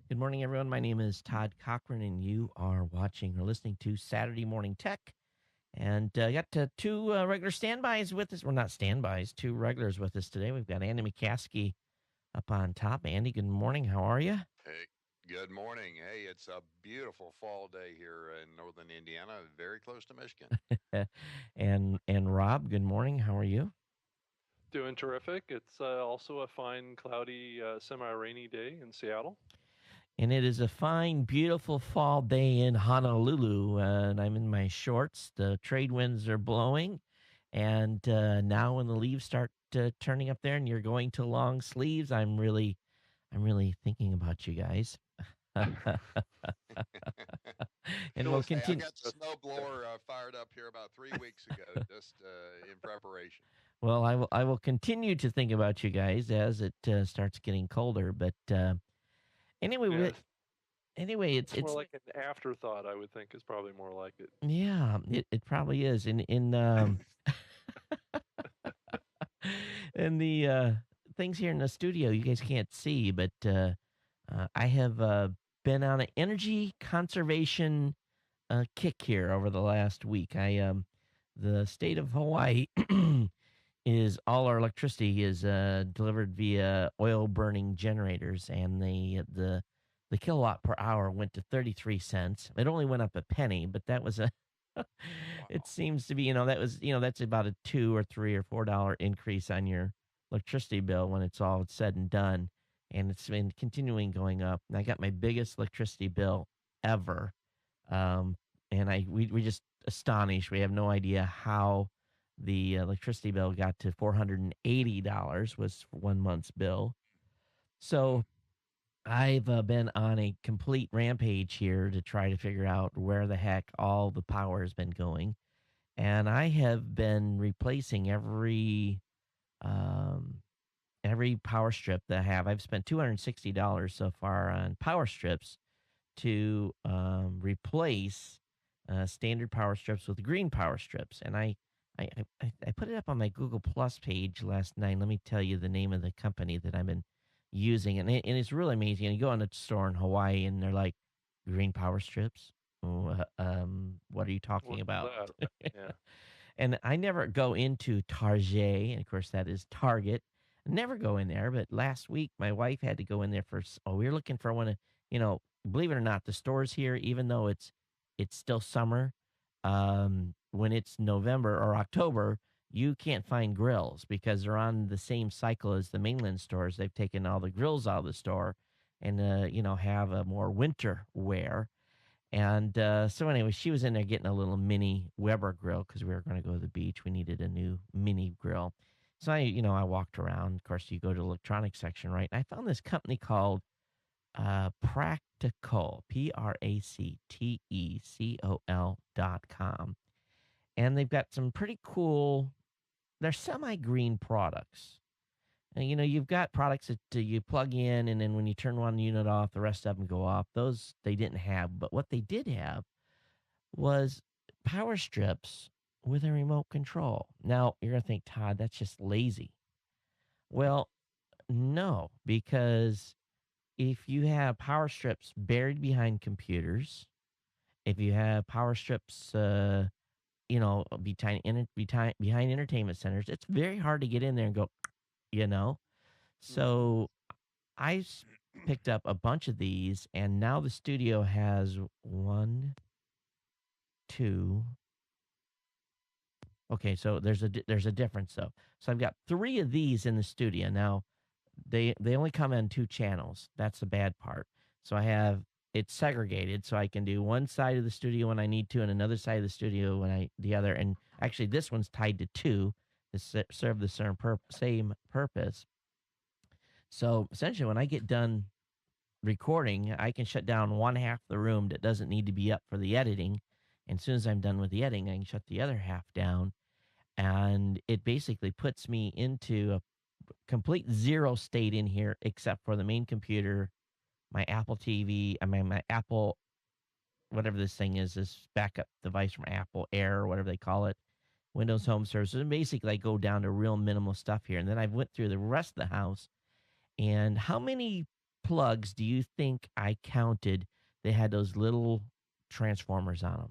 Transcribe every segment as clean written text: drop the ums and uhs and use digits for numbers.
Good morning, everyone. My name is Todd Cochran, and you are watching or listening to Saturday Morning Tech. And I got two regular standbys with us. Well, not standbys, two regulars with us today. We've got Andy McCaskey up on top. Andy, good morning. How are you? Hey, good morning. Hey, it's a beautiful fall day here in northern Indiana, very close to Michigan. and Rob, good morning. How are you? Doing terrific. It's also a fine, cloudy, semi-rainy day in Seattle. And it is a fine, beautiful fall day in Honolulu. And I'm in my shorts. The trade winds are blowing. And now when the leaves start turning up there and you're going to long sleeves, I'm really thinking about you guys. And we'll Hey, I continue. got the snowblower fired up here about 3 weeks ago, just in preparation. Well, I will continue to think about you guys as it starts getting colder. But anyway, Yeah, anyway, it's more like an afterthought. I would think is probably more like it. yeah, it probably is. In and the things here in the studio you guys can't see, but I have been on an energy conservation kick here over the last week. The state of Hawaii is all our electricity is delivered via oil burning generators, and the kilowatt per hour went to 33 cents. It only went up a penny, but that was a it seems to be, that's about a $2 or $3 or $4 increase on your electricity bill when it's all said and done. And it's been continuing going up. And I got my biggest electricity bill ever. And we just astonished. We have no idea how the electricity bill got to $480 was for 1 month's bill. So I've been on a complete rampage here to try to figure out where the heck all the power has been going. And I have been replacing um, every power strip that I have. I've spent $260 so far on power strips to replace standard power strips with green power strips. And I put it up on my Google Plus page last night. Let me tell you the name of the company that I've been using, and it's really amazing. And you go in a store in Hawaii, and they're like, green power strips. What are you talking What's about? that? Yeah. And I never go into Target, and of course that is Target. I never go in there, but last week my wife had to go in there for. Oh, we were looking for one of, believe it or not, the stores here, even though it's still summer, when it's November or October, you can't find grills because they're on the same cycle as the mainland stores. They've taken all the grills out of the store and have a more winter wear. And so anyway, she was in there getting a little mini Weber grill because we were going to go to the beach. We needed a new mini grill. So I walked around. Of course, you go to the electronics section, right? And I found this company called Practecol, Practecol.com. And they've got some pretty cool, they're semi-green products. And, you've got products that you plug in, and then when you turn one unit off, the rest of them go off. Those they didn't have. But what they did have was power strips with a remote control. Now, you're going to think, Todd, that's just lazy. Well, no, because if you have power strips buried behind computers, if you have power strips, behind entertainment centers, it's very hard to get in there and go, you know. So I picked up a bunch of these, and now the studio has one, two. Okay, so there's a difference though. So I've got 3 of these in the studio now. They only come in 2 channels. That's the bad part. So I have it segregated, so I can do one side of the studio when I need to, and another side of the studio when the other. And actually, this one's tied to 2 to serve the same purpose. So essentially, when I get done recording, I can shut down one half the room that doesn't need to be up for the editing. And as soon as I'm done with the editing, I can shut the other half down. And it basically puts me into a complete zero state in here, except for the main computer, my Apple TV, my Apple, whatever this thing is, this backup device from Apple Air or whatever they call it, Windows Home Services. And basically, I go down to real minimal stuff here. And then I went through the rest of the house. And how many plugs do you think I counted? They had those little transformers on them.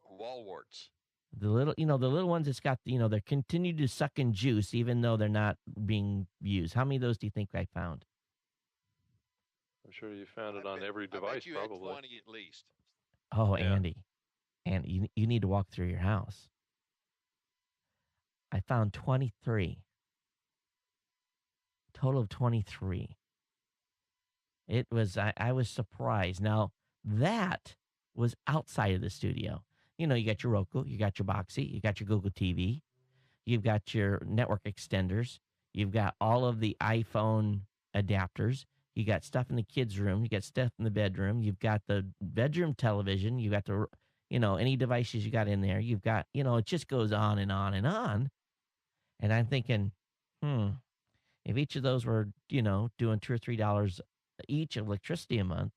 Wall warts. The little, the little ones that's got, they're continuing to suck in juice even though they're not being used. How many of those do you think I found? I'm sure you found it I on bet, every I bet device, you had probably. 20 at least. Oh, Yeah. Andy, you need to walk through your house. I found 23. Total of 23. It was, I was surprised. Now, that was outside of the studio. You got your Roku, you got your Boxy, you got your Google TV, you've got your network extenders, you've got all of the iPhone adapters, you got stuff in the kids' room, you got stuff in the bedroom, you've got the bedroom television, you got the, any devices you got in there, you've got, it just goes on and on and on. And I'm thinking, if each of those were, doing $2 or $3 each electricity a month,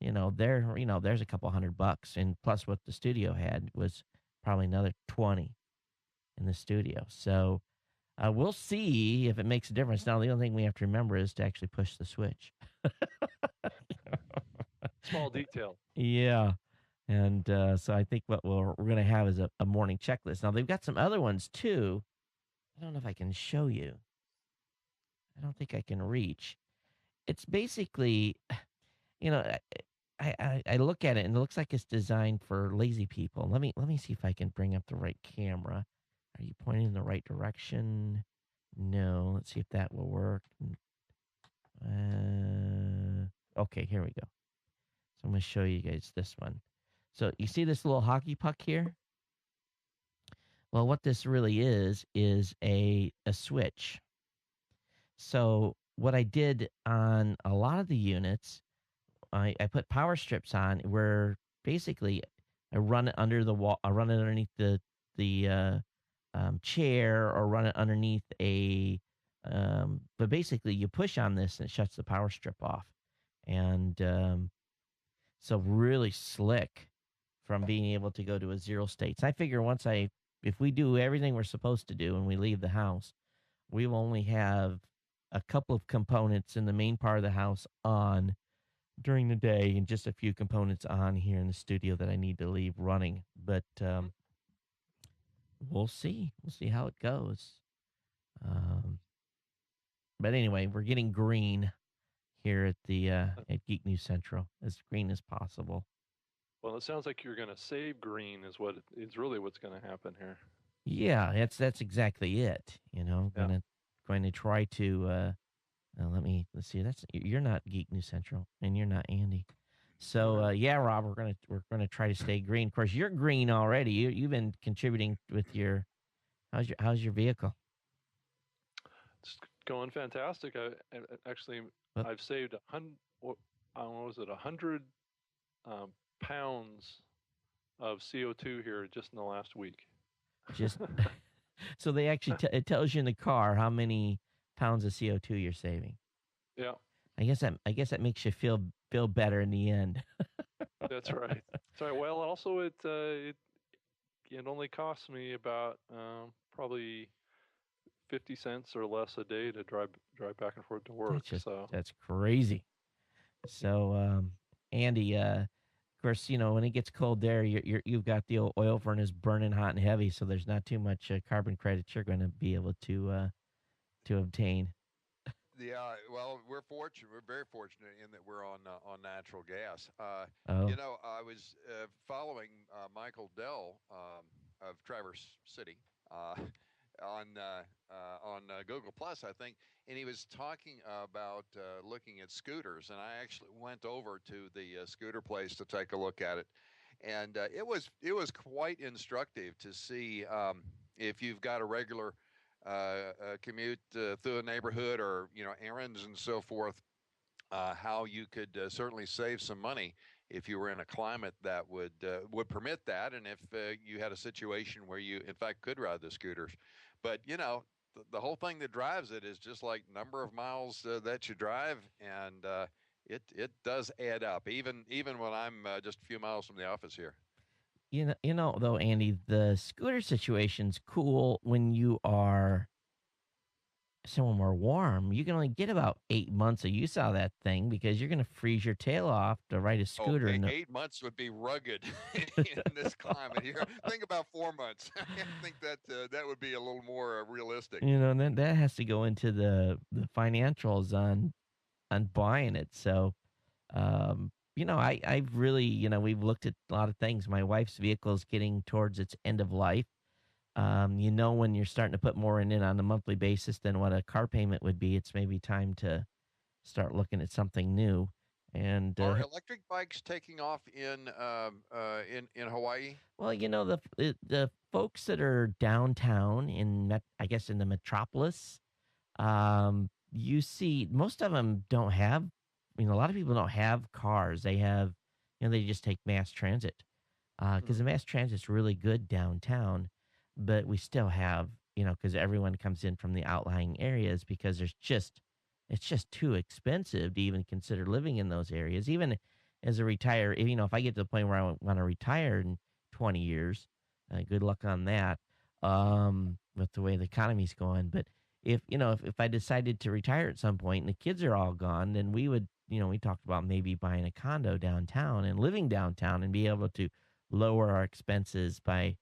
there's a couple $100, and plus what the studio had was probably another 20 in the studio. So we'll see if it makes a difference. Now, the only thing we have to remember is to actually push the switch. Small detail. Yeah. And so I think what we're going to have is a morning checklist. Now, they've got some other ones too. I don't know if I can show you. I don't think I can reach. It's basically, I look at it and it looks like it's designed for lazy people. Let me see if I can bring up the right camera. Are you pointing in the right direction? No. Let's see if that will work. Okay, here we go. So I'm going to show you guys this one. So you see this little hockey puck here? Well, what this really is a switch. So what I did on a lot of the units, I put power strips on where basically I run it under the wall, I run it underneath the chair, or run it underneath but basically you push on this and it shuts the power strip off. And so really slick from being able to go to a zero state. So I figure if we do everything we're supposed to do and we leave the house, we will only have a couple of components in the main part of the house on during the day, and just a few components on here in the studio that I need to leave running. But we'll see. We'll see how it goes. But anyway, we're getting green here at the at Geek News Central, as green as possible. Well, it sounds like you're going to save green is what is really what's going to happen here. Yeah, that's exactly it. Yeah. Going to try to. Let's see. You're not Geek News Central, and you're not Andy. So yeah, Rob, we're gonna try to stay green. Of course, you're green already. You've been contributing with your. How's your vehicle? It's going fantastic. Actually, Well, I've saved 100. What was it? 100 pounds of CO2 here just in the last week. just so they actually it tells you in the car how many pounds of CO2 you're saving. Yeah. I guess that makes you feel better in the end. That's right. That's right. Well, also it only costs me about probably 50 cents or less a day to drive back and forth to work. That's crazy. So Andy, of course, when it gets cold there, you've got the oil furnace burning hot and heavy, so there's not too much carbon credits you're going to be able to obtain. Yeah, well, we're fortunate. We're very fortunate in that we're on natural gas. Oh, I was following Michael Dell of Traverse City on Google Plus, I think, and he was talking about looking at scooters, and I actually went over to the scooter place to take a look at it, and it was quite instructive to see if you've got a regular commute through a neighborhood, or errands and so forth, how you could certainly save some money if you were in a climate that would permit that, and if you had a situation where you in fact could ride the scooters. But the whole thing that drives it is just like number of miles that you drive, and it does add up, even when I'm just a few miles from the office here. Though, Andy, the scooter situation's cool when you are So when we're warm, you can only get about 8 months of use out of that thing because you're going to freeze your tail off to ride a Oh, scooter. And 8 months would be rugged in this climate here. Think about 4 months. I think that that would be a little more realistic. and then that has to go into the financials on buying it. So, I've really, we've looked at a lot of things. My wife's vehicle is getting towards its end of life. When you're starting to put more in it on a monthly basis than what a car payment would be, it's maybe time to start looking at something new. And Are electric bikes taking off in Hawaii? well, the folks that are downtown I guess in the metropolis, you see most of them don't have. A lot of people don't have cars. They have, they just take mass transit because the mass transit's really good downtown, but we still have, because everyone comes in from the outlying areas because it's just too expensive to even consider living in those areas. Even as a retire, if I get to the point where I want to retire in 20 years, good luck on that. With the way the economy's going, but if I decided to retire at some point and the kids are all gone, then we would, we talked about maybe buying a condo downtown and living downtown and be able to lower our expenses by,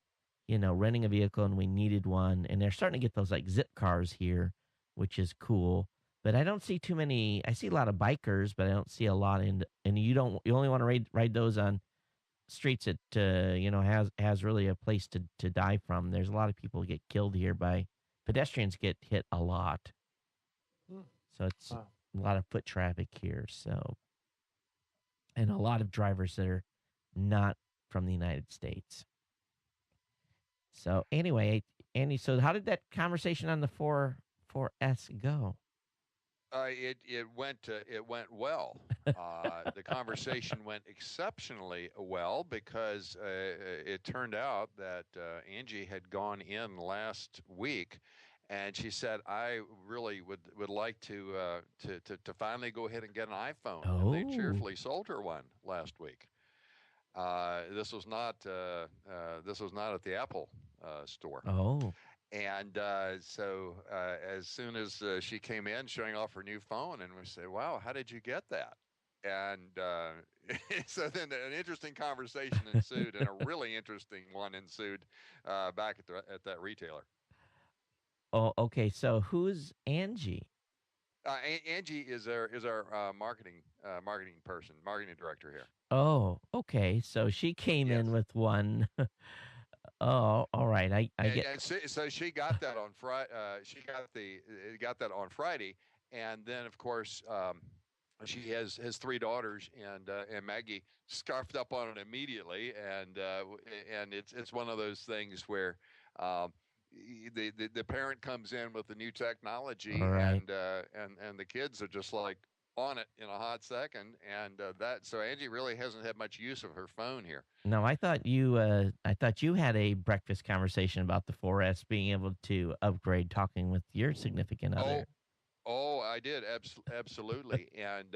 renting a vehicle, and we needed one. And they're starting to get those like zip cars here, which is cool. But I don't see too many. I see a lot of bikers, but I don't see a lot and you only want to ride those on streets that, has really a place to die from. There's a lot of people get killed here by pedestrians get hit a lot. Hmm. So it's Wow. a lot of foot traffic here. So, and a lot of drivers that are not from the United States. So anyway, Andy, so how did that conversation on the 4S go? It went well. The conversation went exceptionally well because it turned out that Angie had gone in last week, and she said, "I really would like to finally go ahead and get an iPhone," and they Oh, cheerfully sold her one last week. This was not at the Apple store. oh, And as soon as she came in showing off her new phone, and we said, "Wow, how did you get that?" And so then an interesting conversation ensued, and a really interesting one ensued back at that retailer. oh, okay. So who's Angie? Angie is our marketing person, marketing director here. Oh, okay. So she came in Yes. with one. Oh, all right. I And, get. and so she got that on Friday. She got that on Friday, and then of course she has three daughters, and Maggie scarfed up on it immediately, and it's one of those things where. Um, the parent comes in with the new All technology, right. and the kids are just like on it in a hot second, and that so Angie really hasn't had much use of her phone here. No, I thought you had a breakfast conversation about the 4S being able to upgrade, talking with your significant Oh, other. Oh, I did absolutely, and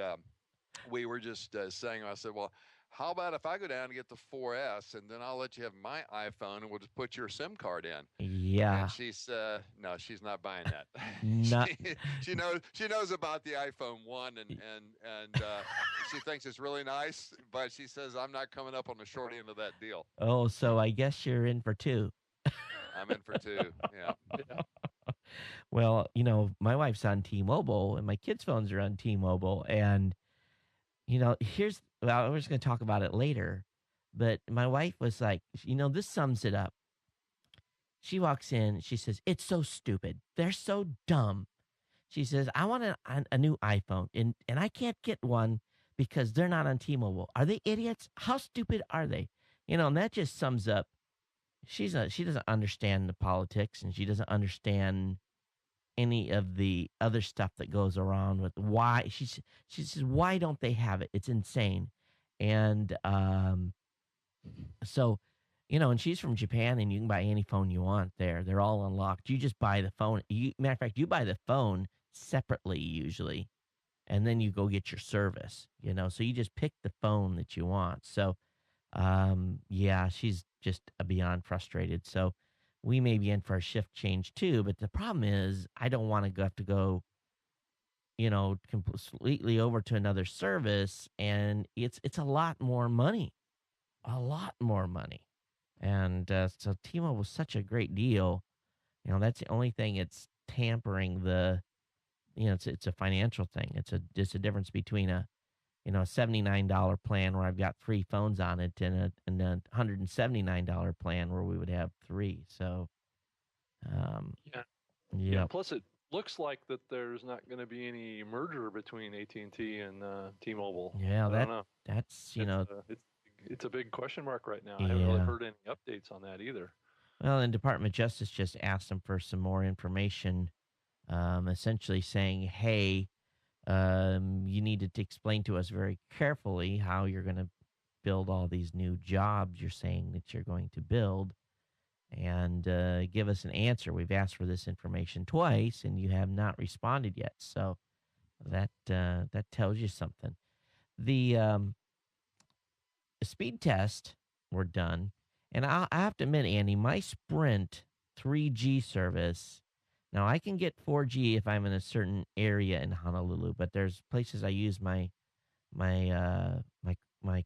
we were just saying. I said, "Well, how about if I go down and get the 4S, and then I'll let you have my iPhone, and we'll just put your SIM card in." And Yeah, she said, "No, she's not buying that. not. she knows about the iPhone 1, and she thinks it's really nice, but she says I'm not coming up on the short end of that deal. Oh, so I guess you're in for two. I'm in for two. Yeah. Yeah. Well, my wife's on T-Mobile and my kids' phones are on T-Mobile, and well, we're just going to talk about it later, but my wife was like, this sums it up. She walks in, she says, "It's so stupid. They're so dumb." She says, "I want a new iPhone, and I can't get one because they're not on T-Mobile. Are they idiots? How stupid are they?" And that just sums up. She doesn't understand the politics, and she doesn't understand any of the other stuff that goes around with why she says, "Why don't they have it? It's insane." And so, and she's from Japan, and you can buy any phone you want there. They're all unlocked. You just buy the phone. Matter of fact, you buy the phone separately usually, and then you go get your service. So you just pick the phone that you want. So, yeah, she's just beyond frustrated. So, we may be in for a shift change too. But the problem is, I don't want to have to go, completely over to another service, and it's a lot more money, a lot more money. And so T-Mobile was such a great deal. That's the only thing it's tampering it's a financial thing. It's a difference between a $79 plan where I've got 3 phones on it and a $179 plan where we would have 3. So, Yeah. yeah. Plus, it looks like that there's not going to be any merger between AT&T and T-Mobile. Yeah, I don't know. that's it's a big question mark right now. Yeah. I haven't really heard any updates on that either. Well, and Department of Justice just asked them for some more information, essentially saying, hey, you needed to explain to us very carefully how you're going to build all these new jobs you're saying that you're going to build, and give us an answer. We've asked for this information twice, and you have not responded yet. So that tells you something. The speed tests were done, and I have to admit, Andy, my Sprint 3G service. Now I can get 4G if I'm in a certain area in Honolulu, but there's places I use my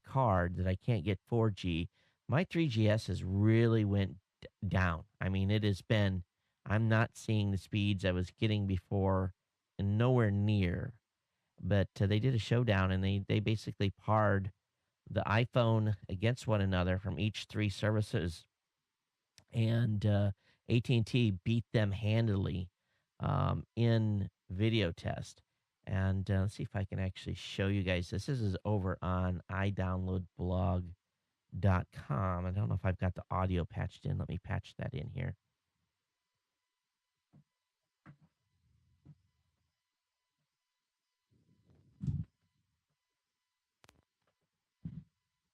card that I can't get 4G. My 3GS has really went down. I mean, I'm not seeing the speeds I was getting before, and nowhere near. But they did a showdown, and they basically parred the iPhone against one another from each 3 services, and AT&T beat them handily in video test. And let's see if I can actually show you guys this. This is over on iDownloadBlog.com. I don't know if I've got the audio patched in. Let me patch that in here.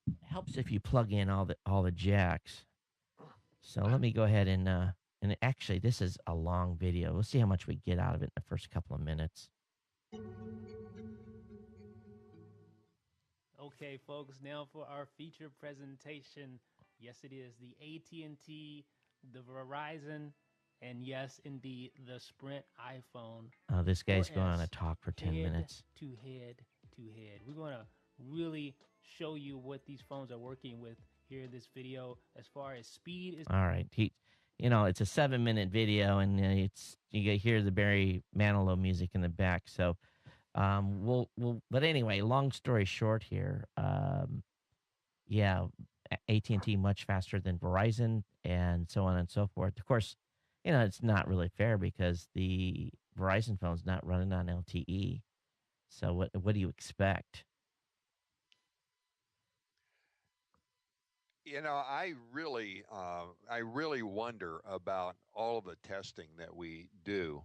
It helps if you plug in all the jacks. So let me go ahead and actually, this is a long video. We'll see how much we get out of it in the first couple of minutes. Okay, folks, now for our feature presentation. Yes, it is the AT&T, the Verizon, and yes, indeed, the Sprint iPhone. This guy's going on a talk for 10 minutes. Head to head. We're going to really show you what these phones are working with here in this video as far as speed is. All right. It's a 7-minute video, and you hear the Barry Manilow music in the back. So, but anyway, long story short here, AT&T much faster than Verizon, and so on and so forth. Of course, it's not really fair because the Verizon phone's not running on LTE. So what do you expect? I really wonder about all of the testing that we do,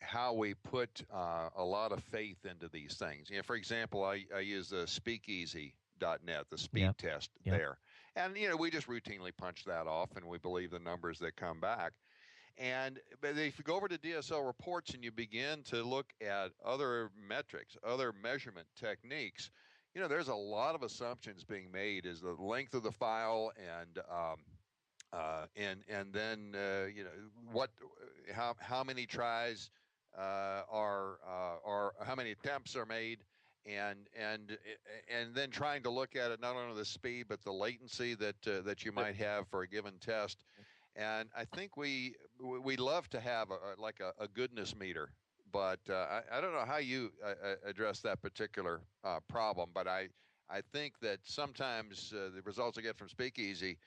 how we put a lot of faith into these things. For example, I use the speakeasy.net, the speed test there. And, we just routinely punch that off, and we believe the numbers that come back. But if you go over to DSL reports and you begin to look at other metrics, other measurement techniques, there's a lot of assumptions being made as the length of the file and then how many tries are how many attempts are made, and then trying to look at it not only the speed but the latency that you might have for a given test. And I think we love to have a goodness meter. But I don't know how you address that particular problem, but I think that sometimes the results I get from Speakeasy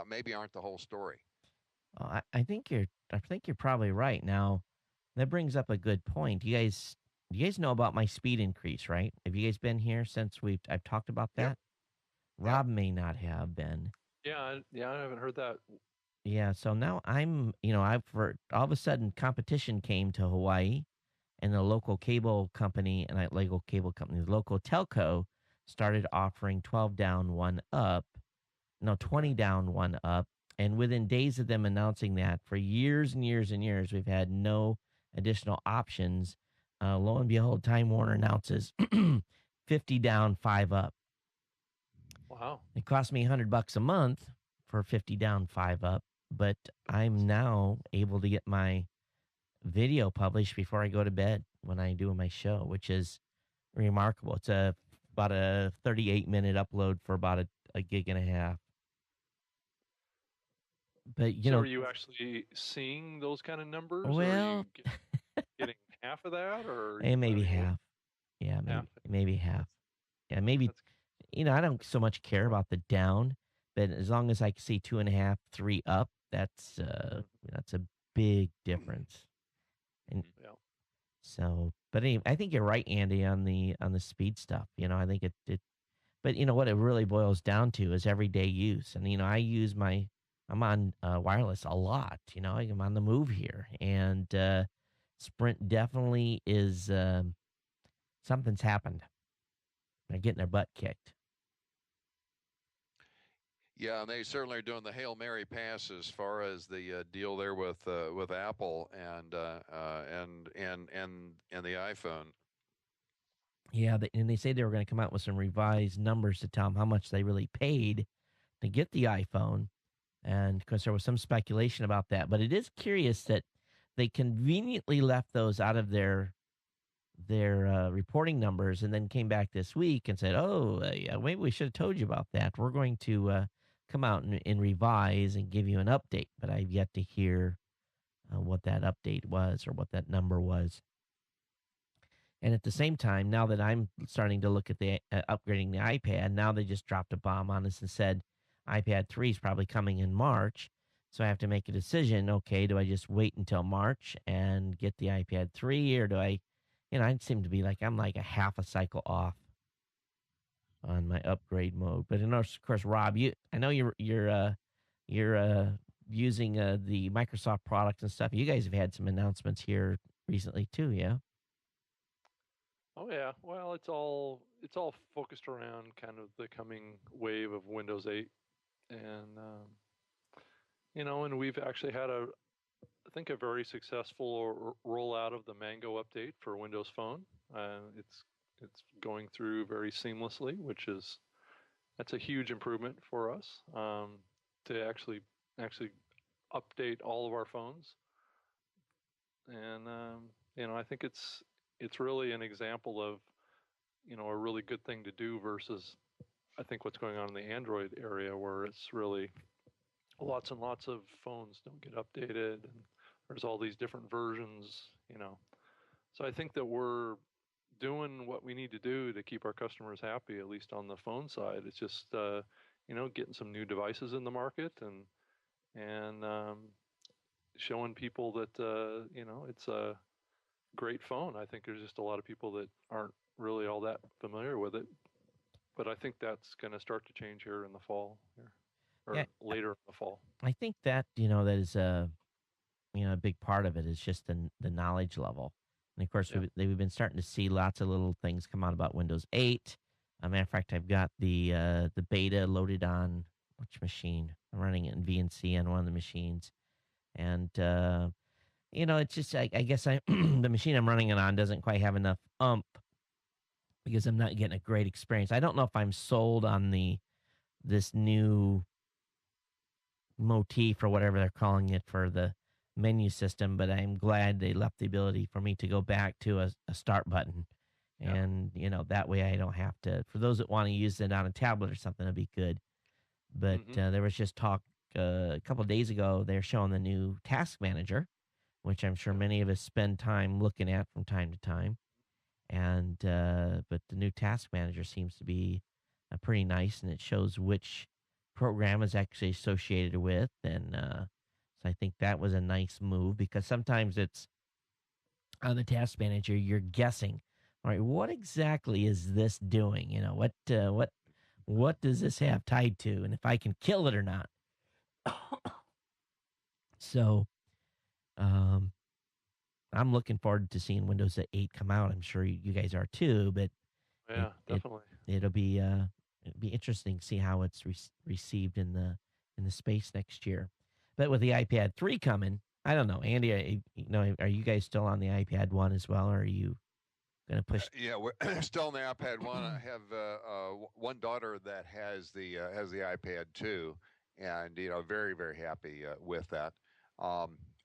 maybe aren't the whole story. Well, I think you're probably right. Now, that brings up a good point. You guys know about my speed increase, right? Have you guys been here since I've talked about that? Yep. Rob may not have been. Yeah, I haven't heard that. Yeah, so now all of a sudden competition came to Hawaii. And the local cable company, the local telco started offering 12 down, 1 up. No, 20 down, 1 up. And within days of them announcing that, for years and years and years, we've had no additional options. Lo and behold, Time Warner announces 50 down, 5 up. Wow. It cost me $100 a month for 50 down, 5 up. but I'm now able to get my video published before I go to bed when I do my show, which is remarkable. It's about a 38-minute upload for about a gig and a half. But So are you actually seeing those kind of numbers, or are you well, getting half of that, or maybe I mean, half. Yeah, half? maybe half. Yeah, maybe. That's I don't so much care about the down, but as long as I can see 2.5, 3 up, that's a big difference. And yeah. so, but anyway, I think you're right, Andy, on the speed stuff. I think it but what it really boils down to is everyday use. And I'm on wireless a lot. I'm on the move here, and Sprint definitely is something's happened. They're getting their butt kicked. Yeah, and they certainly are doing the Hail Mary pass as far as the deal there with Apple and the iPhone. Yeah, and they say they were going to come out with some revised numbers to tell them how much they really paid to get the iPhone, and because there was some speculation about that. But it is curious that they conveniently left those out of their reporting numbers, and then came back this week and said, "Oh, yeah, maybe we should have told you about that. We're going to come out and revise and give you an update." But I've yet to hear what that update was or what that number was. And at the same time, now that I'm starting to look at the upgrading the iPad, now they just dropped a bomb on us and said iPad 3 is probably coming in March. So I have to make a decision. Okay, do I just wait until March and get the iPad 3, or do I seem to be like I'm like a half a cycle off on my upgrade mode. But of course, Rob, I know you're using the Microsoft products and stuff. You guys have had some announcements here recently too, yeah? Oh yeah. Well, it's all focused around kind of the coming wave of Windows 8, and and we've actually had I think a very successful rollout of the Mango update for Windows Phone. It's going through very seamlessly, that's a huge improvement for us, to actually update all of our phones. And I think it's really an example of a really good thing to do versus I think what's going on in the Android area, where it's really lots and lots of phones don't get updated, and there's all these different versions. So I think that we're doing what we need to do to keep our customers happy, at least on the phone side. It's just getting some new devices in the market, and showing people that it's a great phone. I think there's just a lot of people that aren't really all that familiar with it, but I think that's going to start to change here in the fall, or later in the fall. I think that that is a big part of it is just the knowledge level. And of course, we've been starting to see lots of little things come out about Windows 8. As a matter of fact, I've got the beta loaded on which machine? I'm running it in VNC on one of the machines, and it's just I guess the machine I'm running it on doesn't quite have enough because I'm not getting a great experience. I don't know if I'm sold on this new motif or whatever they're calling it for the menu system, but I'm glad they left the ability for me to go back to a start button. Yeah. And, that way I don't have to, for those that want to use it on a tablet or something, it'd be good. But there was just talk a couple of days ago, they're showing the new Task Manager, which I'm sure many of us spend time looking at from time to time. And, but the new Task Manager seems to be pretty nice, and it shows which program is actually associated with. And so I think that was a nice move, because sometimes it's on the Task Manager, you're guessing, all right, what exactly is this doing? What does this have tied to, and if I can kill it or not. So, I'm looking forward to seeing Windows 8 come out. I'm sure you guys are too, but yeah, definitely. It'll be interesting to see how it's received in the space next year. But with the iPad 3 coming, I don't know, Andy. Are you guys still on the iPad 1 as well, or are you going to push? Yeah, we're still on the iPad 1. I have one daughter that has the iPad 2, and very very happy with that.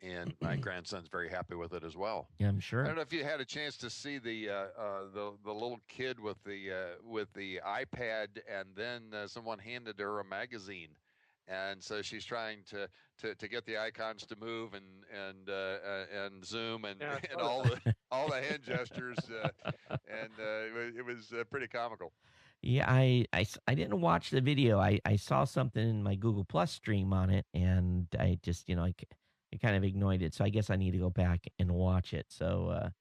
And my grandson's very happy with it as well. Yeah, I'm I sure. don't know if you had a chance to see the little kid with the iPad, and then someone handed her a magazine, and so she's trying to get the icons to move and zoom and Yeah, I and saw that. all the hand gestures, and it was pretty comical. Yeah, I didn't watch the video. I saw something in my Google Plus stream on it, and I just, I kind of ignored it. So I guess I need to go back and watch it. So,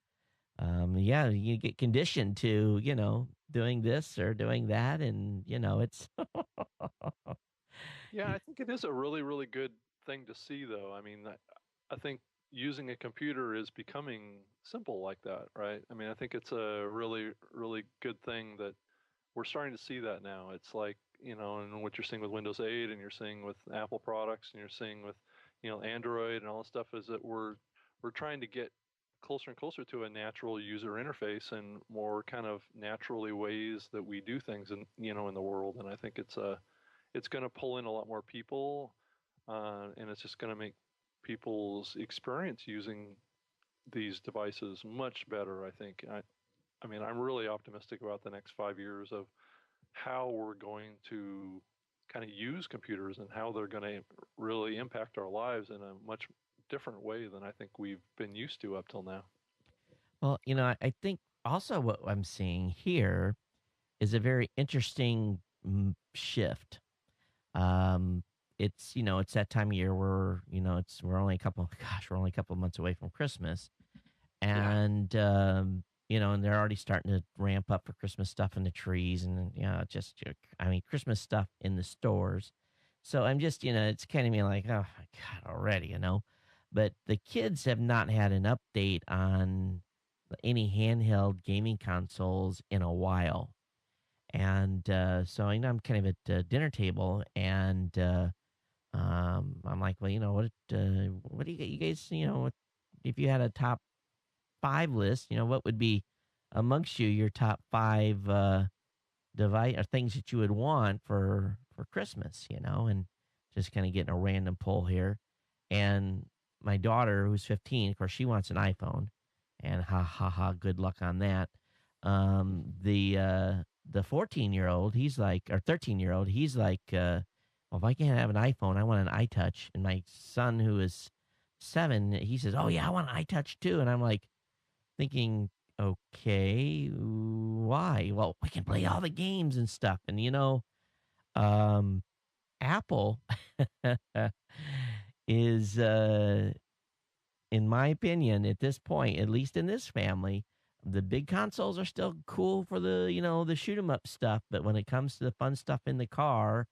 yeah, you get conditioned to, doing this or doing that, and it's Yeah, I think it is a really, really good thing to see, though. I mean, I think using a computer is becoming simple like that, right? I mean, I think it's a really, really good thing that we're starting to see that now. It's like, and what you're seeing with Windows 8 and you're seeing with Apple products and you're seeing with, Android and all this stuff is that we're trying to get closer and closer to a natural user interface and more kind of naturally ways that we do things in the world. And I think it's going to pull in a lot more people, and it's just going to make people's experience using these devices much better. I think. I mean, I'm really optimistic about the next 5 years of how we're going to kind of use computers and how they're going to really impact our lives in a much different way than I think we've been used to up till now. well, I think also what I'm seeing here is a very interesting shift. Um, it's that time of year where we're only a couple. Gosh, we're only a couple months away from Christmas, Yeah. and and they're already starting to ramp up for Christmas stuff in the trees, and just I mean, Christmas stuff in the stores. So I'm just, it's kind of me like, oh my God, already, But the kids have not had an update on any handheld gaming consoles in a while. And so I know I'm kind of at the dinner table, and I'm like, well, what do you guys, if you had a top five list, what would be amongst your top five device or things that you would want for Christmas, and just kind of getting a random poll here. And my daughter, who's 15, of course, she wants an iPhone, and ha ha ha, good luck on that. The 14-year-old, he's like, or 13-year-old, he's like, well, if I can't have an iPhone, I want an iTouch. And my son, who is 7, he says, oh yeah, I want an iTouch too. And I'm like thinking, okay, why? Well, we can play all the games and stuff. And um, Apple is, in my opinion, at this point, at least in this family, the big consoles are still cool for the shoot 'em up stuff. But when it comes to the fun stuff in the car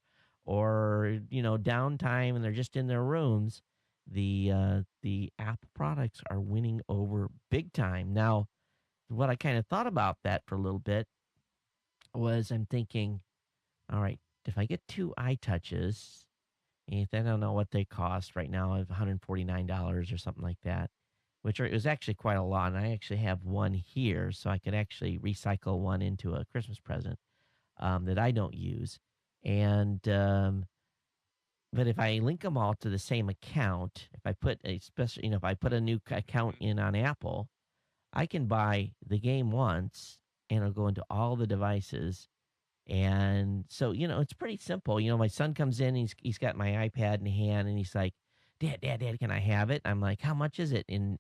or, downtime and they're just in their rooms, the Apple products are winning over big time. Now, what I kind of thought about that for a little bit was I'm thinking, all right, if I get two iTouches, and I don't know what they cost right now, $149 or something like that, which is actually quite a lot. And I actually have one here, so I could actually recycle one into a Christmas present that I don't use. And but if I link them all to the same account, if I put a special, if I put a new account in on Apple, I can buy the game once and it'll go into all the devices. And so, it's pretty simple. My son comes in, he's got my iPad in hand and he's like, Dad, can I have it? I'm like, how much is it? And,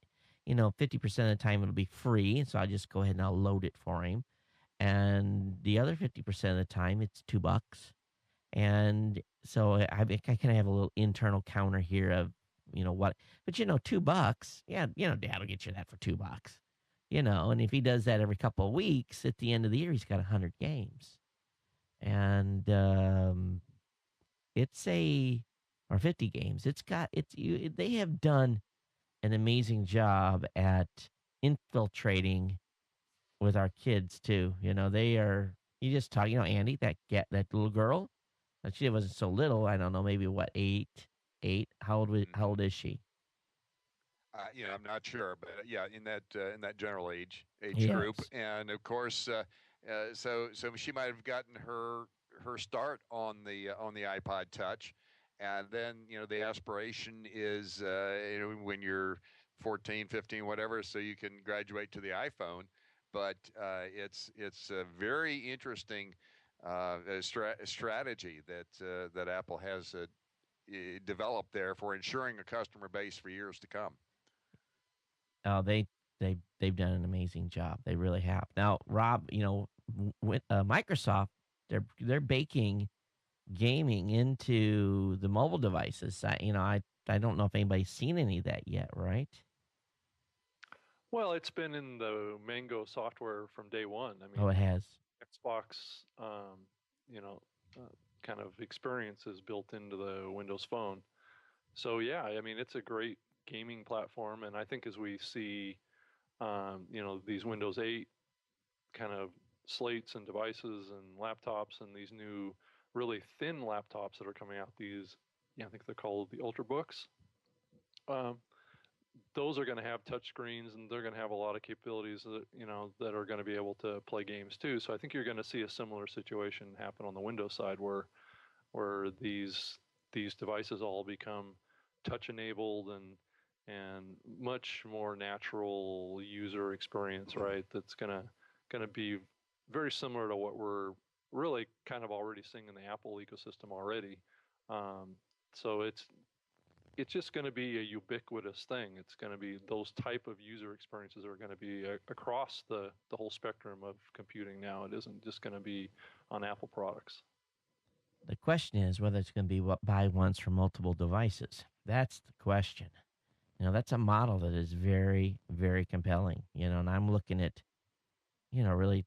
50% of the time it'll be free. And so I just go ahead and I'll load it for him. And the other 50% of the time it's $2. And so I kind of have a little internal counter here of, what, but $2, yeah, Dad will get you that for $2. And if he does that every couple of weeks, at the end of the year, he's got 100 games. And it's or 50 games. They have done an amazing job at infiltrating with our kids too. They are, you just talk, Andy, that little girl, she wasn't so little. I don't know, maybe what, 8. How old is she? I'm not sure, but yeah, in that general age group, Yes. and of course, so she might have gotten her start on the iPod Touch, And then, the aspiration is, when you're 14, 15, whatever, so you can graduate to the iPhone. But it's a very interesting strategy that Apple has developed there for ensuring a customer base for years to come. Oh, they've done an amazing job. They really have. Now, Rob, with Microsoft, they're baking gaming into the mobile devices. I don't know if anybody's seen any of that yet, right? Well, it's been in the Mango software from day one. I Oh, mean, it has. Xbox, you know, kind of experience is built into the Windows Phone. So yeah, I mean, it's a great gaming platform, and I think as we see, these Windows 8 kind of slates and devices and laptops and these new really thin laptops that are coming out, I think they're called the Ultrabooks. Um, those are going to have touch screens, and they're going to have a lot of capabilities that are going to be able to play games too. So I think you're going to see a similar situation happen on the Windows side, where these devices all become touch enabled and much more natural user experience, right? That's gonna be very similar to what we're really kind of already seeing in the Apple ecosystem already. So it's just going to be a ubiquitous thing. It's going to be those type of user experiences are going to be across the whole spectrum of computing now. It isn't just going to be on Apple products. The question is whether it's going to be buy once for multiple devices. That's the question. That's a model that is very, very compelling. And I'm looking at, really,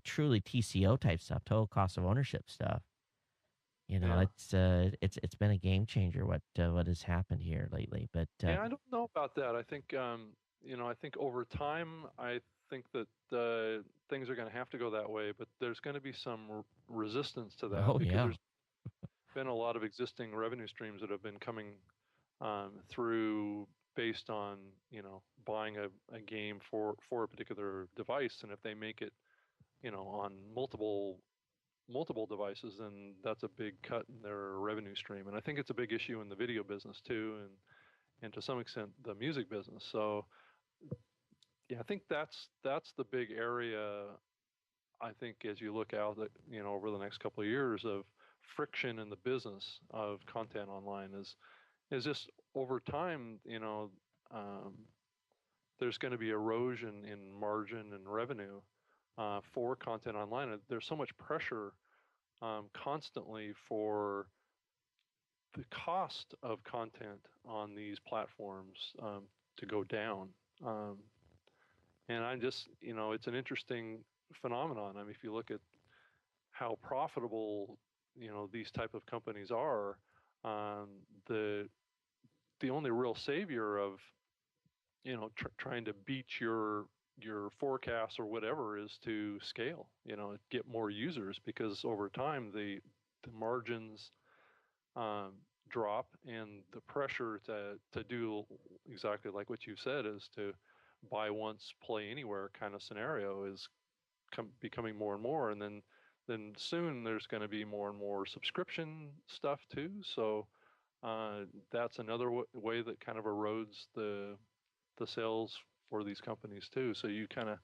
truly TCO type stuff, total cost of ownership stuff. Yeah. It's been a game changer what has happened here lately. But Yeah, I don't know about that. I think I think over time, I think that things are going to have to go that way, but there's going to be some resistance to that oh because yeah, there's been a lot of existing revenue streams that have been coming through based on buying a game for a particular device, and if they make it on multiple devices, then that's a big cut in their revenue stream. And I think it's a big issue in the video business too, and to some extent the music business. So yeah, I think that's the big area. I think as you look out, over the next couple of years of friction in the business of content online is just over time, um, there's going to be erosion in margin and revenue for content online. There's so much pressure constantly for the cost of content on these platforms to go down. Um, and I'm just, it's an interesting phenomenon. I mean, if you look at how profitable, these type of companies are, um, the the only real savior of trying to beat your forecasts or whatever is to scale, get more users, because over time the margins um, drop, and the pressure to do exactly like what you said is to buy once play anywhere kind of scenario is becoming more and more. And then soon there's going to be more and more subscription stuff too. So that's another way that kind of erodes the sales for these companies too. So you kind of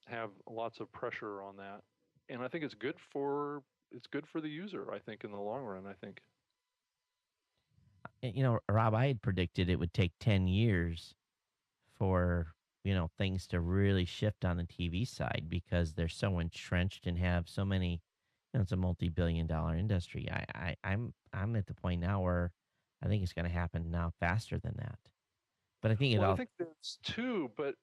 have lots of pressure on that, and I think it's good for the user. I think in the long run, I think. Rob, I had predicted it would take 10 years for things to really shift on the TV side because they're so entrenched and have so many. It's a multi-billion-dollar industry. I'm at the point now where I think it's going to happen now faster than that. But I think I think there's two, but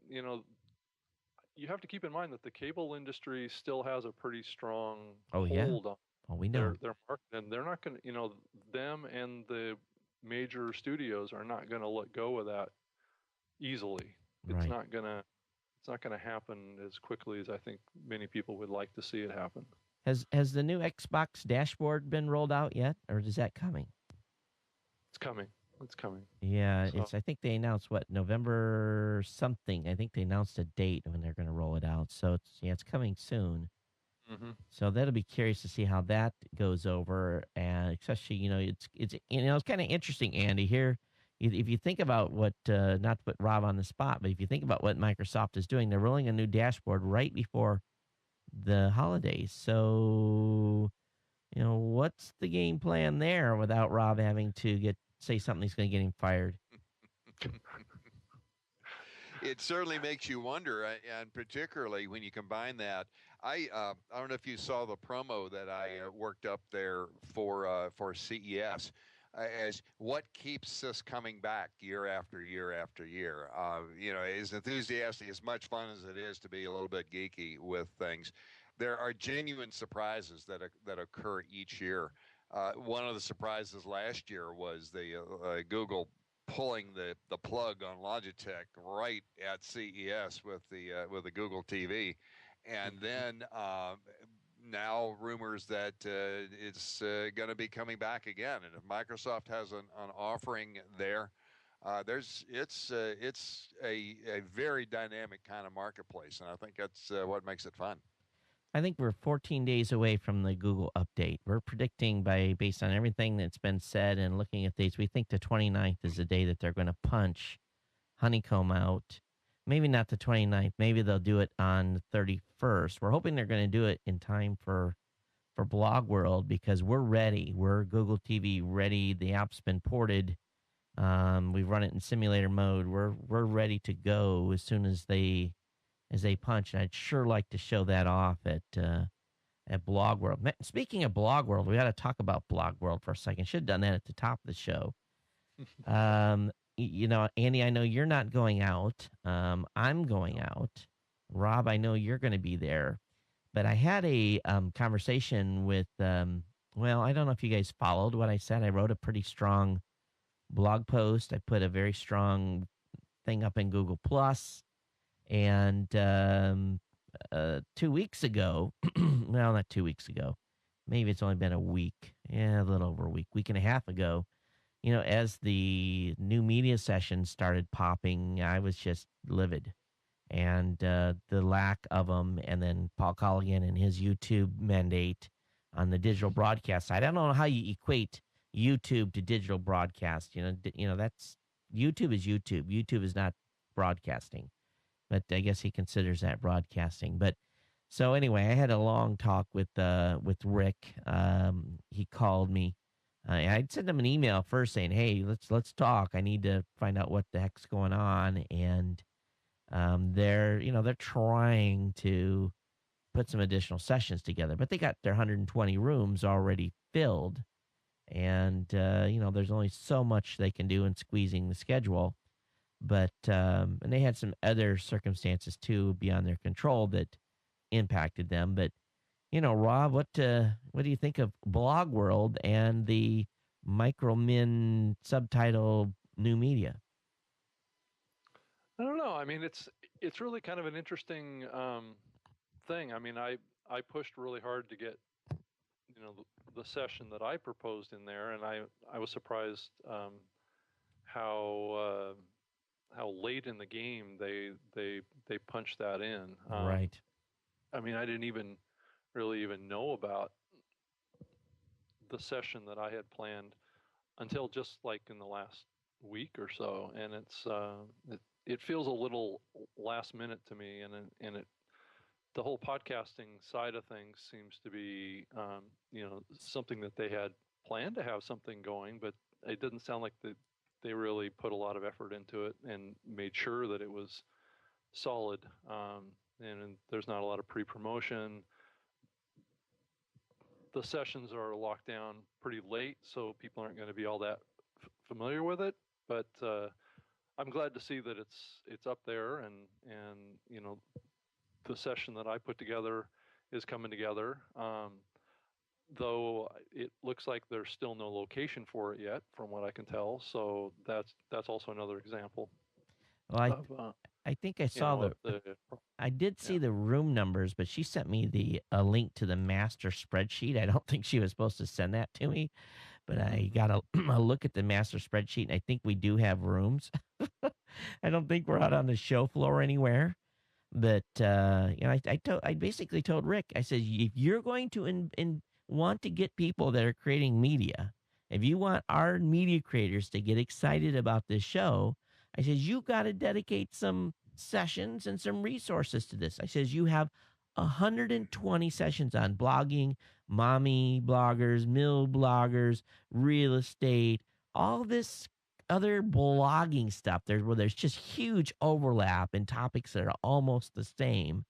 you have to keep in mind that the cable industry still has a pretty strong hold on we know their market, and they're not going to, them and the major studios are not going to let go of that easily. It's not gonna happen as quickly as I think many people would like to see it happen. Has the new Xbox dashboard been rolled out yet, or is that coming? It's coming. It's coming. Yeah, I think they announced November something. I think they announced a date when they're going to roll it out. So it's coming soon. Hmm. So that'll be curious to see how that goes over, and especially it's it's kind of interesting, Andy. Here, if you think about what, not to put Rob on the spot, but if you think about what Microsoft is doing, they're rolling a new dashboard right before the holidays. So what's the game plan there without Rob having to say something he's going to get him fired? It certainly makes you wonder, and particularly when you combine that. I don't know if you saw the promo that I worked up there for CES. As what keeps us coming back year after year after year. As enthusiastic, as much fun as it is to be a little bit geeky with things, there are genuine surprises that occur each year. One of the surprises last year was the Google pulling the plug on Logitech right at CES with the Google TV, and then now rumors that it's going to be coming back again. And if Microsoft has an offering there, it's a very dynamic kind of marketplace, and I think that's what makes it fun. I think we're 14 days away from the Google update. We're predicting based on everything that's been said and looking at these, we think the 29th is the day that they're going to punch Honeycomb out. Maybe not the 29th. Maybe they'll do it on the 31st. We're hoping they're going to do it in time for Blog World because we're ready. We're Google TV ready. The app's been ported. We've run it in simulator mode. We're ready to go as soon as they punch. And I'd sure like to show that off at Blog World. Speaking of Blog World, we got to talk about Blog World for a second. Should have done that at the top of the show. Andy, I know you're not going out. I'm going out. Rob, I know you're going to be there. But I had a conversation with, I don't know if you guys followed what I said. I wrote a pretty strong blog post. I put a very strong thing up in Google Plus. And 2 weeks ago, well, not 2 weeks ago, maybe it's only been a week, a little over a week and a half ago, as the new media sessions started popping, I was just livid. And the lack of them, and then Paul Colligan and his YouTube mandate on the digital broadcast side. I don't know how you equate YouTube to digital broadcast. That's YouTube is YouTube. YouTube is not broadcasting. But I guess he considers that broadcasting. But so anyway, I had a long talk with Rick. He called me. I'd sent him an email first saying, "Hey, let's talk. I need to find out what the heck's going on." And they're trying to put some additional sessions together, but they got their 120 rooms already filled, and there's only so much they can do in squeezing the schedule. But and they had some other circumstances too beyond their control that impacted them. But Rob, what do you think of Blog World and the Micromin subtitle new media? I don't know. I mean, it's really kind of an interesting thing. I mean, I pushed really hard to get the session that I proposed in there, and I was surprised how late in the game they punched that in. Right. I mean, I didn't even really know about the session that I had planned until just like in the last week or so, and it feels a little last minute to me, and the whole podcasting side of things seems to be something that they had planned to have something going, but it didn't sound like they really put a lot of effort into it and made sure that it was solid. And there's not a lot of pre-promotion. The sessions are locked down pretty late, so people aren't going to be all that familiar with it. But I'm glad to see that it's up there, and the session that I put together is coming together. Though it looks like there's still no location for it yet, from what I can tell. So that's also another example. Well, I think I saw I did see the room numbers, but she sent me a link to the master spreadsheet. I don't think she was supposed to send that to me, but I got a look at the master spreadsheet, and I think we do have rooms. I don't think we're out on the show floor anywhere. But I basically told Rick, I said, if you're going to want to get people that are creating media, if you want our media creators to get excited about this show, I says you got to dedicate some sessions and some resources to this. I says you have 120 sessions on blogging, mommy bloggers, mill bloggers, real estate, all this other blogging stuff where there's just huge overlap in topics that are almost the same.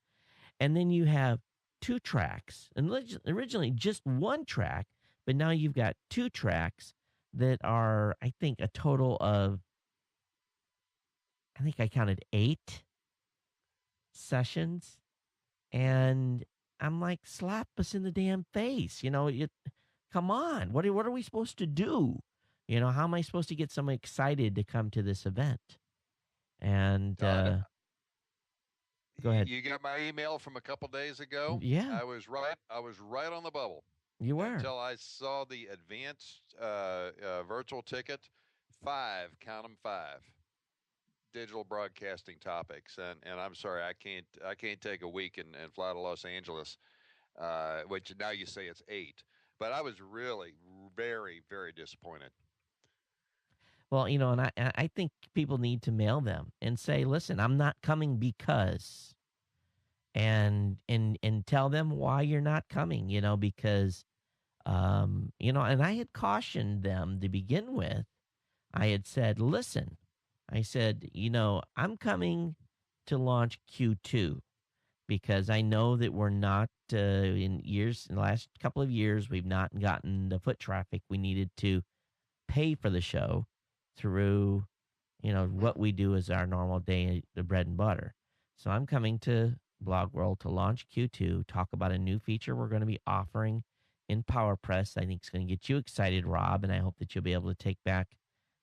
And then you have two tracks, and originally just one track, but now you've got two tracks that are, I think, a total of, I think I counted 8 sessions. And I'm like, slap us in the damn face. Come on. What are we supposed to do? How am I supposed to get someone excited to come to this event? And Todd, go ahead. You got my email from a couple days ago. Yeah, I was right on the bubble you were. until I saw the advanced virtual ticket. 5, count them, 5 digital broadcasting topics, and I'm sorry, I can't take a week and fly to Los Angeles, which now you say it's 8, but I was really very, very disappointed. Well, and I think people need to mail them and say, listen, I'm not coming because, and tell them why you're not coming, because, and I had cautioned them to begin with. I had said, listen, I said, I'm coming to launch Q2 because I know that we're not in the last couple of years, we've not gotten the foot traffic we needed to pay for the show through, what we do as our normal day, the bread and butter. So I'm coming to Blog World to launch Q2, talk about a new feature we're going to be offering in PowerPress. I think it's going to get you excited, Rob, and I hope that you'll be able to take back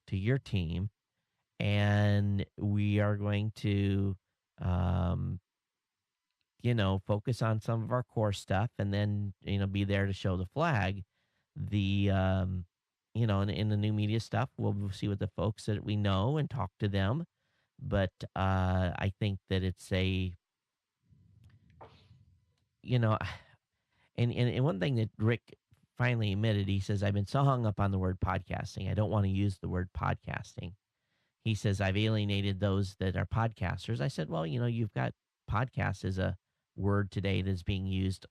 to your team. And we are going to, focus on some of our core stuff and then, be there to show the flag. The, in the new media stuff, we'll see what the folks that we know and talk to them. But I think that it's a, and one thing that Rick finally admitted, he says, I've been so hung up on the word podcasting. I don't want to use the word podcasting. He says, I've alienated those that are podcasters. I said, well, you've got podcast as a word today that's being used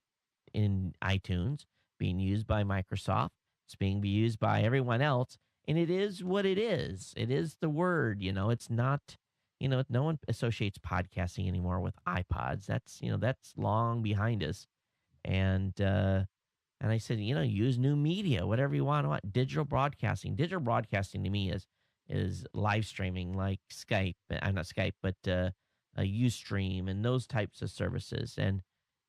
in iTunes, being used by Microsoft. It's being used by everyone else. And it is what it is. It is the word, it's not, no one associates podcasting anymore with iPods. That's long behind us. And I said, use new media, whatever you want. Digital broadcasting. Digital broadcasting to me is live streaming like Skype. I'm not Skype, but Ustream and those types of services. And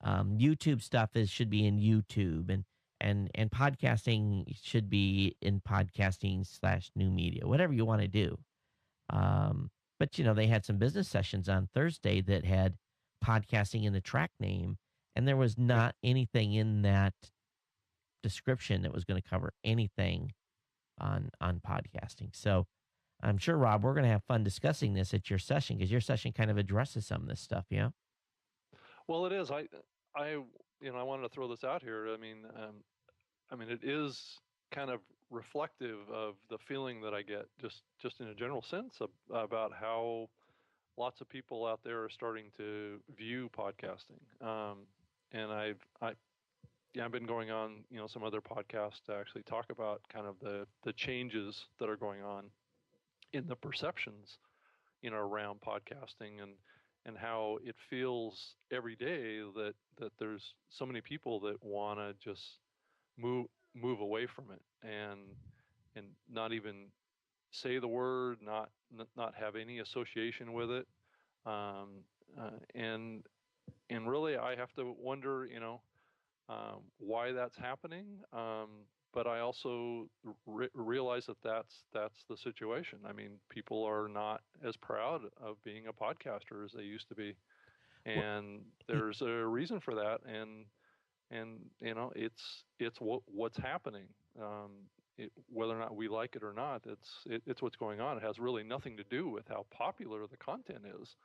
YouTube stuff should be in YouTube, and podcasting should be in podcasting / new media, whatever you want to do. But they had some business sessions on Thursday that had podcasting in the track name, and there was not anything in that description that was going to cover anything on podcasting. So I'm sure, Rob, we're going to have fun discussing this at your session because your session kind of addresses some of this stuff, yeah? Well, it is. I wanted to throw this out here. I mean, it is kind of reflective of the feeling that I get just in a general sense about how lots of people out there are starting to view podcasting. And I've been going on, some other podcasts to actually talk about kind of the changes that are going on in the perceptions, around podcasting and how it feels every day that there's so many people that want to just move away from it and not even say the word, not have any association with it, and really I have to wonder, why that's happening. But I also realize that that's the situation. I mean, people are not as proud of being a podcaster as they used to be, and there's a reason for that. And it's what's happening. Whether or not we like it or not, it's what's going on. It has really nothing to do with how popular the content is.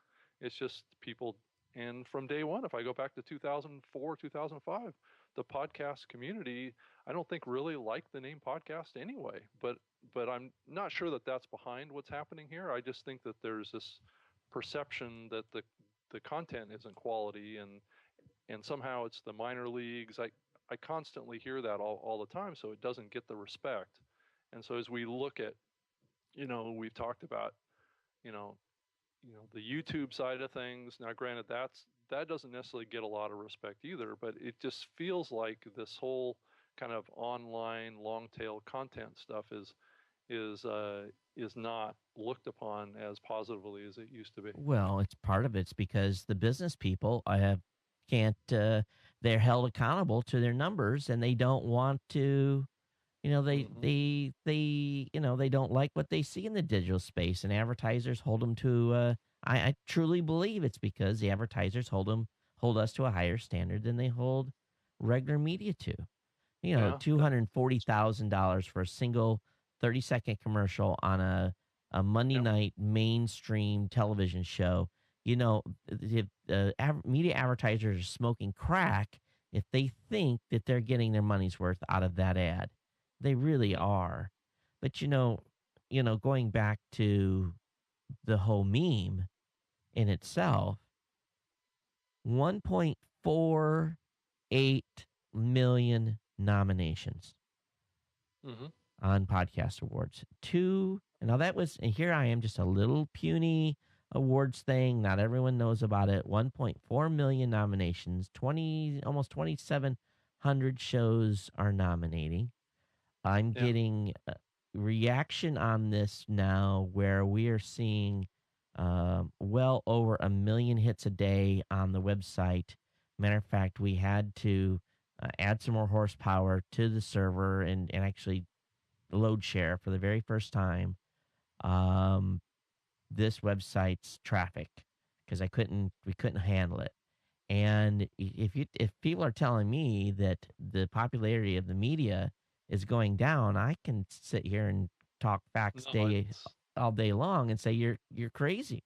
It's just people And from day one, if I go back to 2004, 2005, the podcast community, I don't think really liked the name podcast anyway. But I'm not sure that that's behind what's happening here. I just think that there's this perception that the content isn't quality, and somehow it's the minor leagues. I constantly hear that all the time, so it doesn't get the respect. And so as we look at, we've talked about, you know, the YouTube side of things. Now, granted, that doesn't necessarily get a lot of respect either, but it just feels like this whole kind of online long tail content stuff is not looked upon as positively as it used to be. Well, it's part of it's because the business people can't. They're held accountable to their numbers, and they don't want to. They don't like what they see in the digital space, and advertisers hold them to. I truly believe it's because the advertisers hold us to a higher standard than they hold regular media to. Yeah. $240,000 for a single 30-second commercial on a Monday night mainstream television show. If media advertisers are smoking crack if they think that they're getting their money's worth out of that ad. They really are. But, going back to the whole meme in itself, 1.48 million nominations on Podcast Awards. And here I am, just a little puny awards thing. Not everyone knows about it. 1.4 million nominations, almost 2,700 shows are nominating. I'm getting reaction on this now where we are seeing well over 1 million hits a day on the website. Matter of fact, we had to add some more horsepower to the server and actually load share for the very first time this website's traffic because we couldn't handle it. And if people are telling me that the popularity of the media is going down, I can sit here and talk facts all day long and say you're crazy.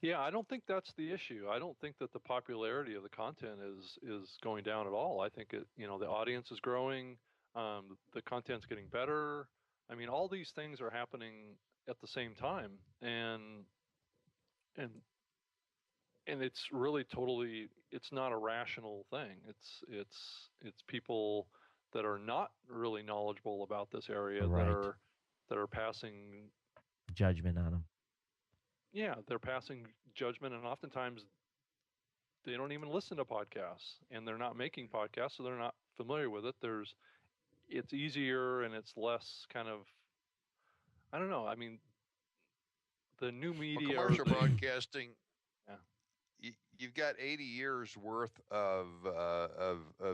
Yeah, I don't think that's the issue. I don't think that the popularity of the content is going down at all. I think the audience is growing, the content's getting better. I mean, all these things are happening at the same time, and it's really totally, it's not a rational thing. It's people that are not really knowledgeable about this area Right. that are passing Judgment on them. Yeah, they're passing judgment, and oftentimes they don't even listen to podcasts, and they're not making podcasts, so they're not familiar with it. It's easier and it's less kind of, I don't know. I mean, the new media, commercial broadcasting. Yeah. You've got 80 years worth of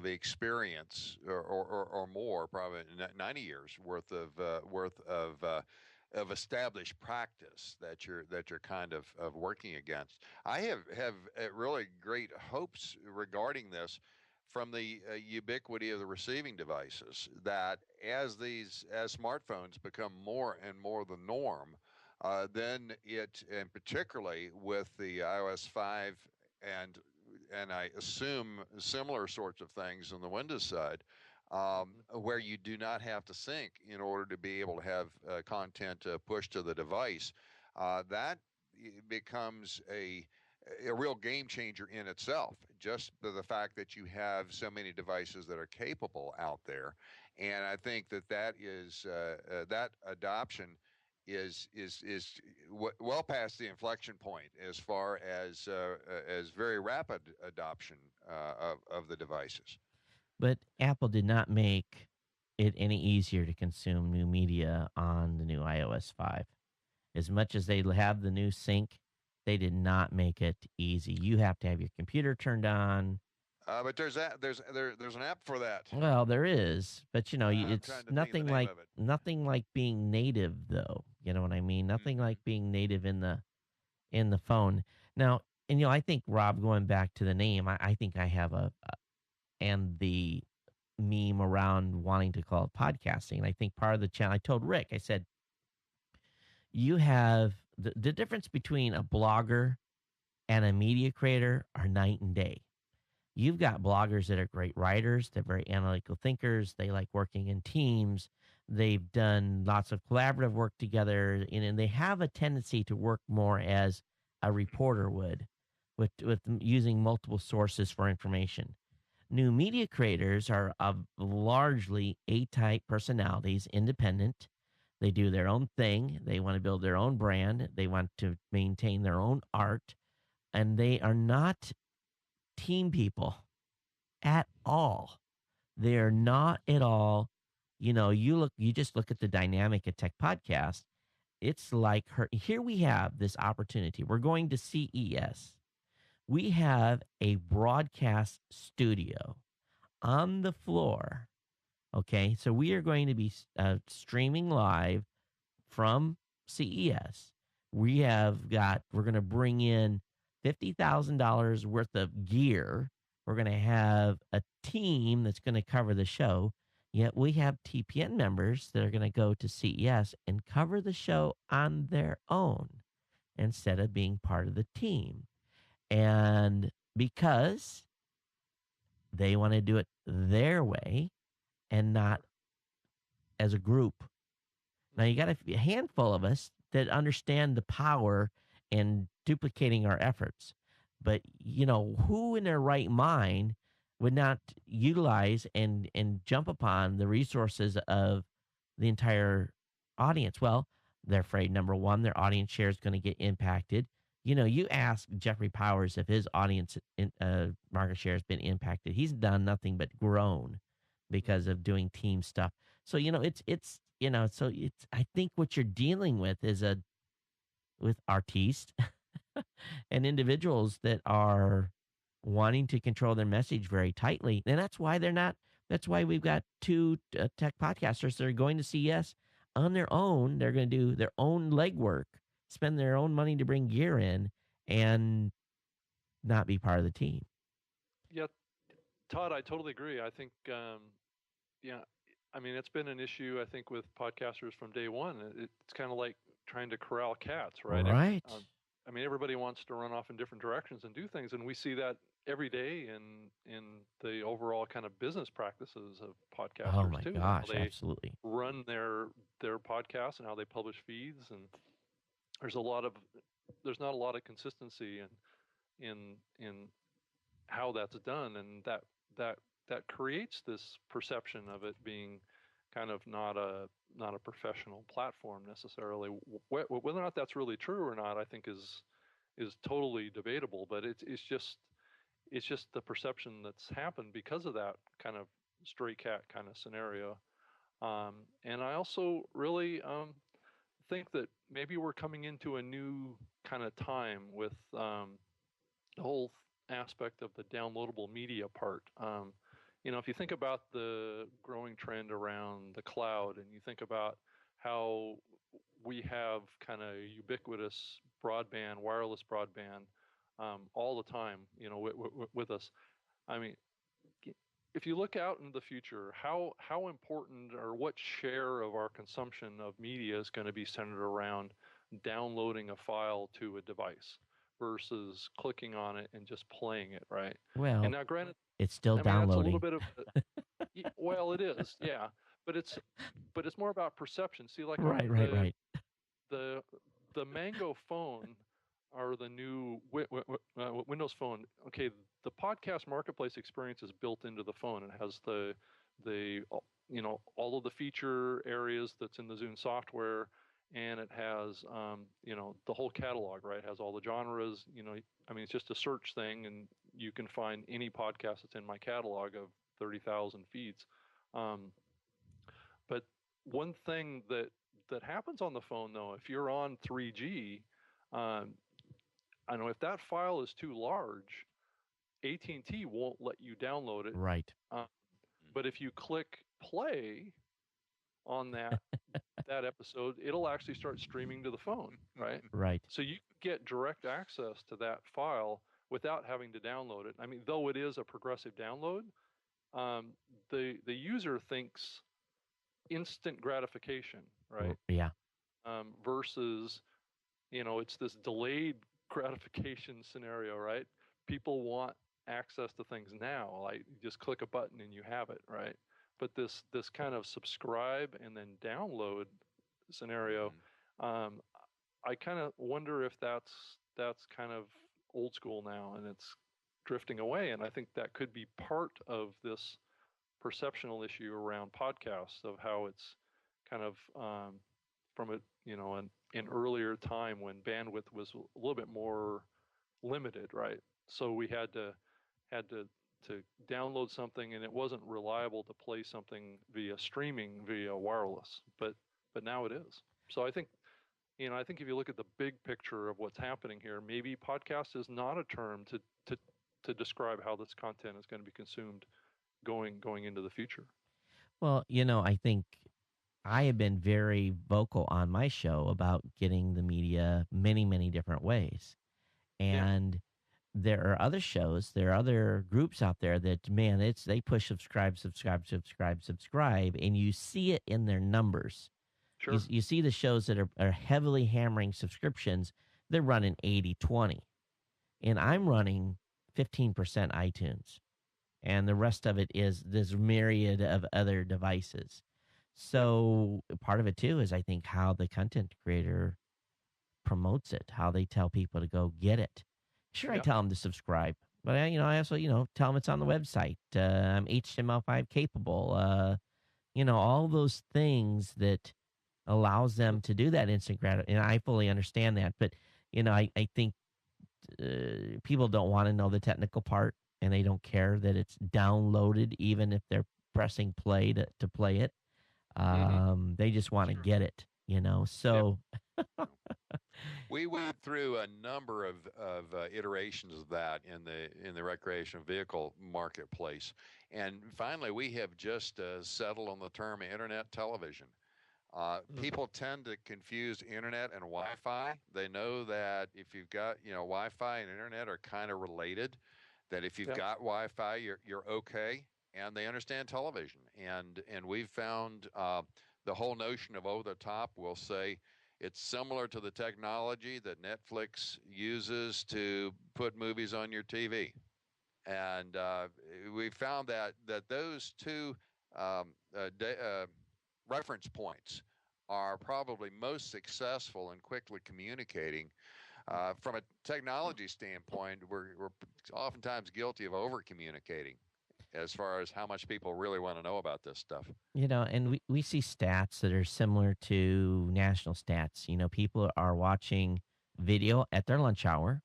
experience, or more, probably 90 years worth of established practice that you're kind of working against. I have really great hopes regarding this from the ubiquity of the receiving devices, that as smartphones become more and more the norm, then and particularly with the iOS 5 and I assume similar sorts of things on the Windows side, where you do not have to sync in order to be able to have content pushed to the device, that becomes a real game changer in itself. Just the fact that you have so many devices that are capable out there, and I think that is that adoption is well past the inflection point as far as very rapid adoption of the devices. But Apple did not make it any easier to consume new media on the new iOS 5. As much as they have the new sync, they did not make it easy. You have to have your computer turned on. But there's an app for that. Well, there is, but it's nothing like being native, though. You know what I mean? Nothing Mm-hmm. like being native in the phone. Now, and I think, Rob, going back to the name, I think I have and the meme around wanting to call it podcasting. And I think part of the channel, I told Rick, I said, you have the difference between a blogger and a media creator are night and day. You've got bloggers that are great writers, they're very analytical thinkers, they like working in teams, they've done lots of collaborative work together, and they have a tendency to work more as a reporter would, with using multiple sources for information. New media creators are of largely A-type personalities, independent. They do their own thing. They want to build their own brand. They want to maintain their own art, and they are not team people at all. They are not at all. You just look at the dynamic at Tech Podcast. It's like here we have this opportunity. We're going to CES. We have a broadcast studio on the floor. Okay, so we are going to be streaming live from CES. We're going to bring in $50,000 worth of gear. We're going to have a team that's going to cover the show. Yet we have TPN members that are going to go to CES and cover the show on their own instead of being part of the team. And because they want to do it their way and not as a group. Now, you got a handful of us that understand the power in duplicating our efforts. But, who in their right mind would not utilize and jump upon the resources of the entire audience? Well, they're afraid, number one, their audience share is going to get impacted. You ask Jeffrey Powers if his audience market share has been impacted. He's done nothing but grown because of doing team stuff. So, I think what you're dealing with is with artistes and individuals that are wanting to control their message very tightly. And that's why we've got two tech podcasters that are going to CES on their own. They're going to do their own legwork, spend their own money to bring gear in, and not be part of the team. Yeah, Todd, I totally agree. I think, it's been an issue, I think, with podcasters from day one. It's kind of like trying to corral cats, right? Right. Everybody wants to run off in different directions and do things, and we see that every day in the overall kind of business practices of podcasters Oh my too. gosh, How they absolutely. run their podcasts and how they publish feeds, and there's not a lot of consistency in how that's done, and that creates this perception of it being kind of not a professional platform necessarily. Whether or not that's really true or not, I think is totally debatable. But it's just the perception that's happened because of that kind of stray cat kind of scenario. And I also really think that maybe we're coming into a new kind of time with the whole aspect of the downloadable media part. If you think about the growing trend around the cloud, and you think about how we have kind of ubiquitous broadband, wireless broadband, all the time, with us. If you look out into the future, how important, or what share of our consumption of media is going to be centered around downloading a file to a device versus clicking on it and just playing it, right? Well, and now, granted, it's still downloading. That's a little bit of well, it is, yeah, but it's more about perception. See, like right. The Mango phone or the new Windows Phone. Okay, the podcast marketplace experience is built into the phone. It has the all of the feature areas that's in the Zune software, and it has the whole catalog, right? It has all the genres. It's just a search thing, and you can find any podcast that's in my catalog of 30,000 feeds. But one thing that happens on the phone, though, if you're on 3G, I know if that file is too large, AT&T won't let you download it. Right. But if you click play on that episode, it'll actually start streaming to the phone, right? Right. So you get direct access to that file without having to download it. Though it is a progressive download, the user thinks instant gratification, right? Yeah. Versus, it's this delayed gratification scenario, right? People want access to things now. Like you just click a button and you have it, right? But this kind of subscribe and then download scenario, um, I kind of wonder if that's kind of old school now, and it's drifting away. And I think that could be part of this perceptional issue around podcasts of how it's kind of from a an earlier time when bandwidth was a little bit more limited, right? So we had to download something, and it wasn't reliable to play something via streaming via wireless, but now it is. So I think if you look at the big picture of what's happening here, maybe podcast is not a term to describe how this content is going to be consumed going into the future. Well, I think I have been very vocal on my show about getting the media many, many different ways. And there are other shows, there are other groups out there that, man, they push subscribe, subscribe, subscribe, subscribe, and you see it in their numbers. Sure. You see the shows that are heavily hammering subscriptions, they're running 80-20. And I'm running 15% iTunes. And the rest of it is this myriad of other devices. So part of it, too, is I think how the content creator promotes it, how they tell people to go get it. Sure, I tell them to subscribe, but I also, tell them it's on the website. I'm HTML5 capable. All those things that allows them to do that instant gratification. And I fully understand that, but I think people don't want to know the technical part, and they don't care that it's downloaded, even if they're pressing play to play it. They just want to get it, So. We went through a number of iterations of that in the recreational vehicle marketplace, and finally we have just settled on the term internet television. People tend to confuse internet and Wi-Fi. They know that if you've got Wi-Fi and internet are kind of related. That if you've got Wi-Fi, you're okay, and they understand television. And we've found the whole notion of over the top. We'll say. It's similar to the technology that Netflix uses to put movies on your TV. And we found that those two reference points are probably most successful in quickly communicating. From a technology standpoint, we're oftentimes guilty of over-communicating as far as how much people really want to know about this stuff. And we see stats that are similar to national stats. People are watching video at their lunch hour,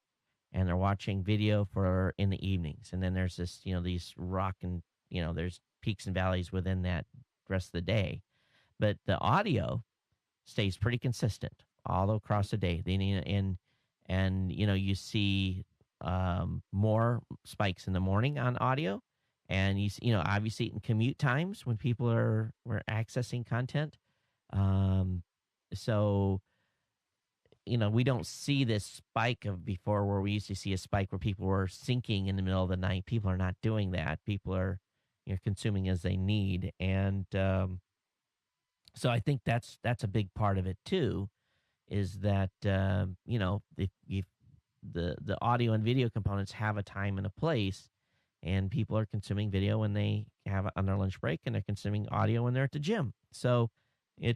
and they're watching video for in the evenings. And then there's this, these rock and, there's peaks and valleys within that rest of the day. But the audio stays pretty consistent all across the day. And you see more spikes in the morning on audio. And obviously in commute times when people were accessing content. So, we don't see this spike of before where we used to see a spike where people were sinking in the middle of the night. People are not doing that. People are, consuming as they need. And so I think that's a big part of it too, is that, if the audio and video components have a time and a place. And people are consuming video when they have on their lunch break, and they're consuming audio when they're at the gym. So and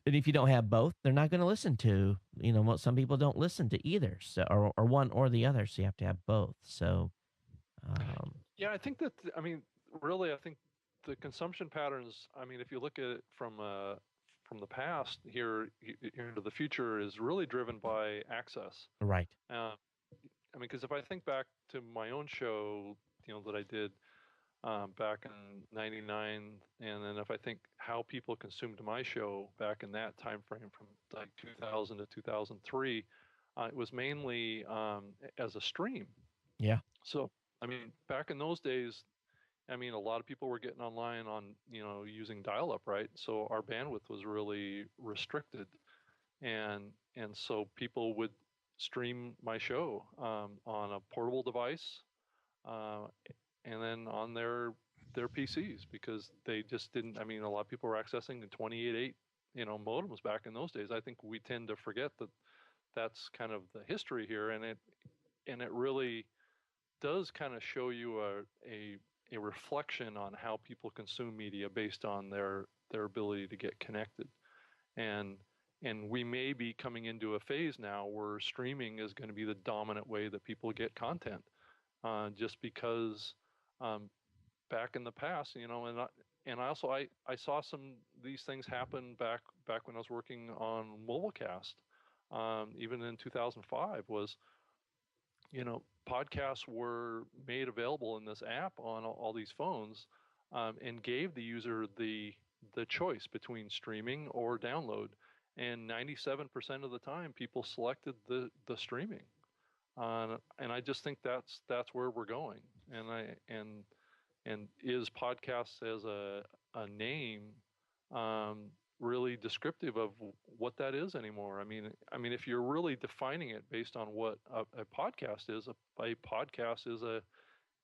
if you don't have both, they're not going to listen to, some people don't listen to either. So, or one or the other. So you have to have both. So, I think that, really, I think the consumption patterns, if you look at it from the past here into the future, is really driven by access. Right. Because if I think back to my own show, that I did back in '99, and then if I think how people consumed my show back in that time frame from like 2000 to 2003, it was mainly as a stream. Yeah. So, back in those days, a lot of people were getting online on, using dial-up, right? So our bandwidth was really restricted, and so people would stream my show on a portable device, and then on their PCs, because they just didn't. A lot of people were accessing the 28.8 modems back in those days. I think we tend to forget that that's kind of the history here, and it really does kind of show you a reflection on how people consume media based on their ability to get connected. And we may be coming into a phase now where streaming is going to be the dominant way that people get content, just because back in the past, and also I saw some these things happen back when I was working on Mobilecast, even in 2005 was, podcasts were made available in this app on all these phones, and gave the user the choice between streaming or download. And 97% of the time, people selected the streaming. And I just think that's where we're going. And is podcasts as a name really descriptive of what that is anymore? I mean, if you're really defining it based on what a podcast is, a podcast is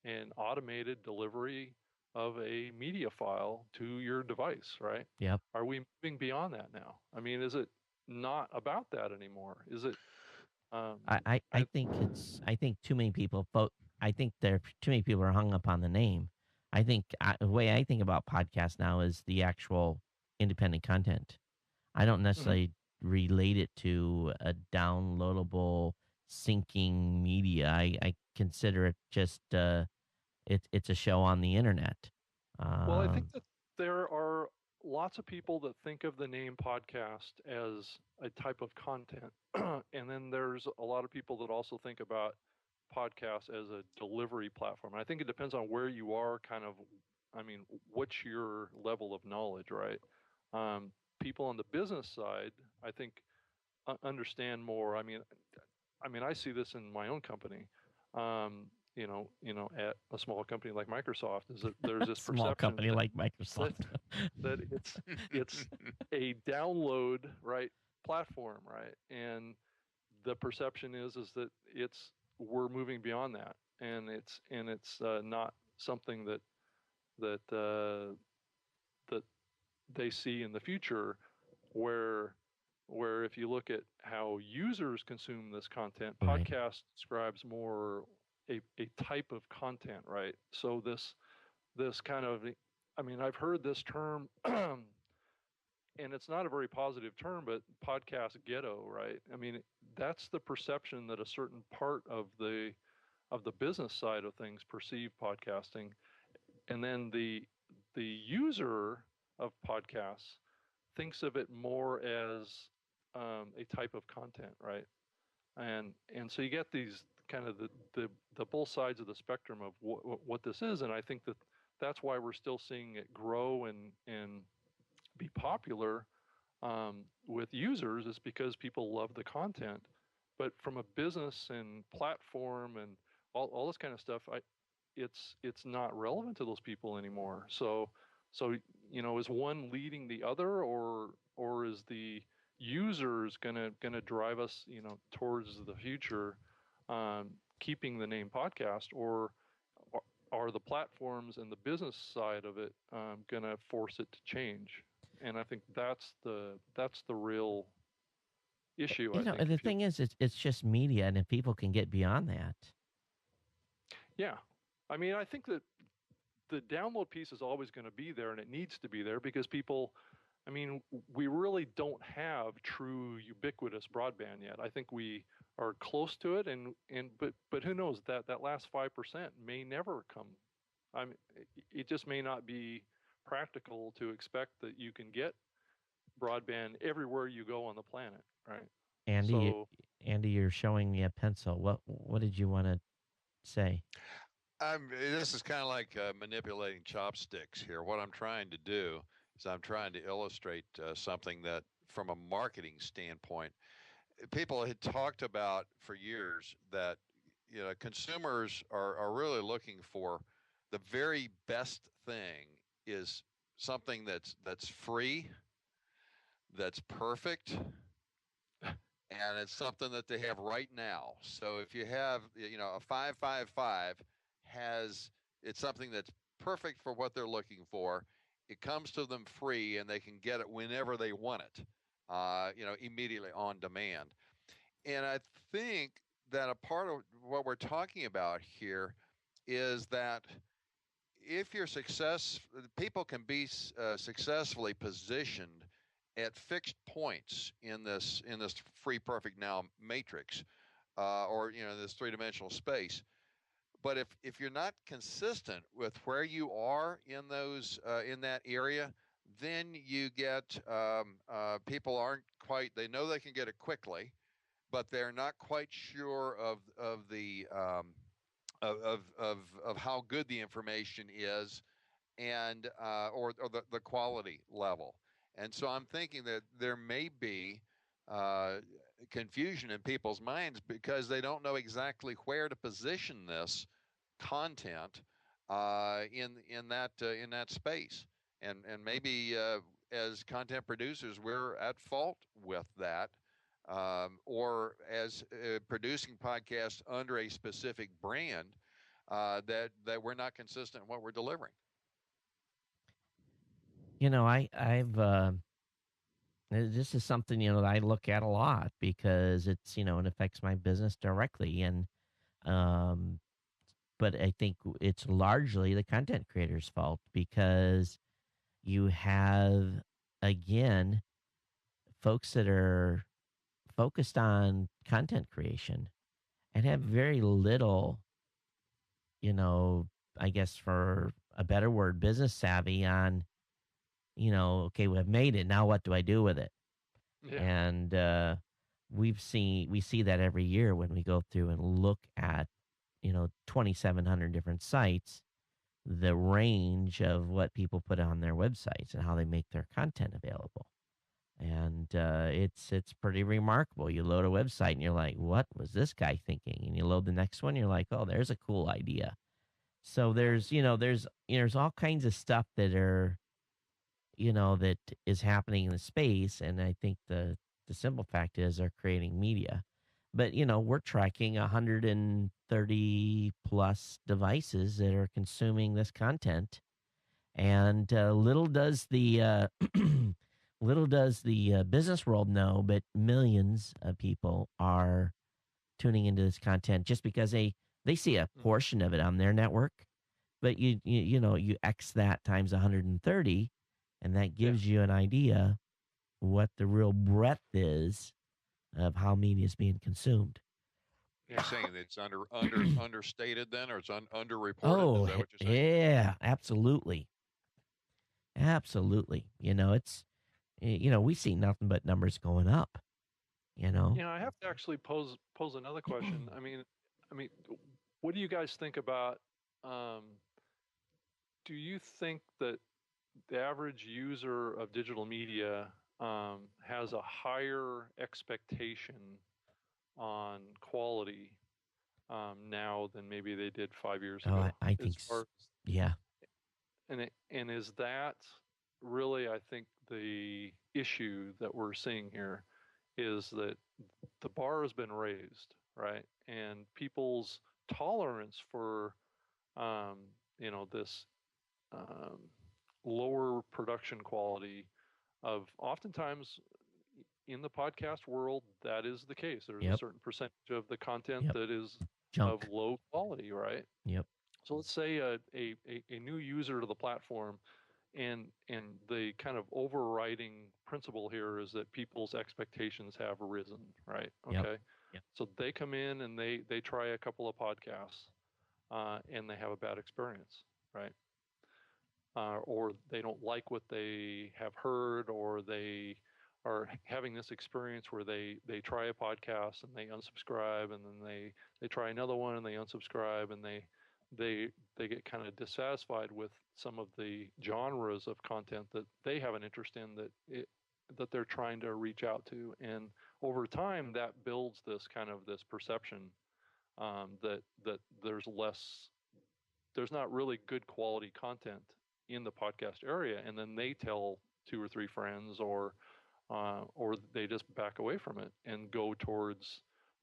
an automated delivery of a media file to your device, right? Yep. Are we moving beyond that now? I mean, is it not about that anymore? Is it? I think too many people vote. I think there too many people are hung up on the name. I think the way I think about podcasts now is the actual independent content. I don't necessarily relate it to a downloadable syncing media. I consider it just it's a show on the internet. Well, I think that there are lots of people that think of the name podcast as a type of content. And then there's a lot of people that also think about podcasts as a delivery platform. And I think it depends on where you are, what's your level of knowledge, right? People on the business side, I think, understand more. I mean, I see this in my own company. At a small company like Microsoft, is that there's this small perception company like Microsoft that it's a download right platform, right? And the perception is that we're moving beyond that, and it's not something that they see in the future, where if you look at how users consume this content, Right. podcast describes more a type of content, right? So this kind of, I've heard this term, and it's not a very positive term, but podcast ghetto, right? I mean, that's the perception that a certain part of the business side of things perceive podcasting, and then the user of podcasts thinks of it more as a type of content, right? And so you get these kind of the both sides of the spectrum of what this is, and I think that's why we're still seeing it grow and be popular with users, is because people love the content. But from a business and platform and all this kind of stuff, it's not relevant to those people anymore. So is one leading the other, or is the users gonna drive us towards the future, keeping the name podcast, or are the platforms and the business side of it gonna force it to change? And I think that's the real issue. The thing is, it's just media, and if people can get beyond that. Yeah, I think that the download piece is always going to be there, and it needs to be there, because people, we really don't have true ubiquitous broadband yet. I think we are close to it, but who knows, that last 5% may never come. It just may not be practical to expect that you can get broadband everywhere you go on the planet, right? Andy, you're showing me a pencil. What did you want to say? This is kind of like manipulating chopsticks here. What I'm trying to do is I'm trying to illustrate something that, from a marketing standpoint, people had talked about for years, that consumers are really looking for the very best thing is something that's free, that's perfect, and it's something that they have right now. So if you have a 555 it's something that's perfect for what they're looking for. It comes to them free, and they can get it whenever they want it, immediately on demand. And I think that a part of what we're talking about here is that if you're people can be successfully positioned at fixed points in this free perfect now matrix, or this three-dimensional space. But if you're not consistent with where you are in those in that area, then you get people aren't quite. They know they can get it quickly, but they're not quite sure of the of how good the information is, and or the quality level. And so I'm thinking that there may be uh, confusion in people's minds because they don't know exactly where to position this content in that space. And maybe as content producers, we're at fault with that. Or as producing podcasts under a specific brand, that we're not consistent in what we're delivering. I've this is something that I look at a lot because it's it affects my business directly, and um, but I think it's largely the content creator's fault because you have again folks that are focused on content creation and have very little, you know, I guess for a better word, business savvy on, okay, we've made it. Now what do I do with it? Yeah. And we see that every year when we go through and look at, 2,700 different sites, the range of what people put on their websites and how they make their content available. And it's pretty remarkable. You load a website and you're like, what was this guy thinking? And you load the next one, you're like, oh, there's a cool idea. So there's all kinds of stuff that are, that is happening in the space. And I think the simple fact is they're creating media. But, we're tracking 130 plus devices that are consuming this content. And little does the business world know, but millions of people are tuning into this content just because they see a portion of it on their network. But you X that times 130, and that gives you an idea what the real breadth is of how media is being consumed. You're saying that it's understated then, or it's underreported? Oh, Is that what you're saying? yeah, absolutely. Absolutely. We see nothing but numbers going up, I have to actually pose another question. I mean, what do you guys think about? Do you think that the average user of digital media has a higher expectation on quality now than maybe they did 5 years ago? Oh, I think, yeah. And is that really, I think, the issue that we're seeing here is that the bar has been raised, right? And people's tolerance for, this lower production quality of oftentimes in the podcast world, that is the case. There's a certain percentage of the content that is junk, of low quality, right? Yep. So let's say a new user to the platform, and the kind of overriding principle here is that people's expectations have risen, right? Okay. Yep. So they come in and they try a couple of podcasts, and they have a bad experience, right? Or they don't like what they have heard, or they are having this experience where they try a podcast and they unsubscribe, and then they try another one and they unsubscribe, and they get kind of dissatisfied with some of the genres of content that they have an interest in, that they're trying to reach out to. And over time, that builds this perception that there's not really good quality content in the podcast area, and then they tell 2 or 3 friends, or they just back away from it and go towards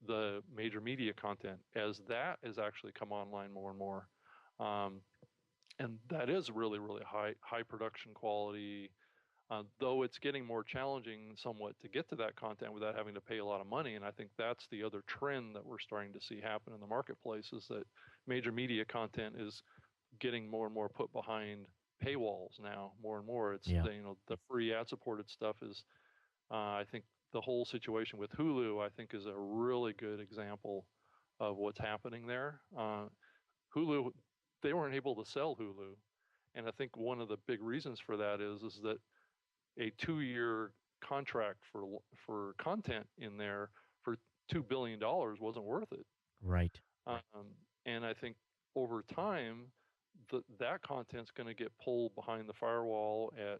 the major media content, as that has actually come online more and more. And that is really, really high production quality, though it's getting more challenging somewhat to get to that content without having to pay a lot of money. And I think that's the other trend that we're starting to see happen in the marketplace, is that major media content is getting more and more put behind paywalls now, more and more. It's Yeah. the free ad supported stuff is, I think the whole situation with Hulu, I think, is a really good example of what's happening there. Hulu, they weren't able to sell Hulu, and I think one of the big reasons for that is that a 2-year contract for content in there for $2 billion wasn't worth it. Right. And I think over time, that content's going to get pulled behind the firewall at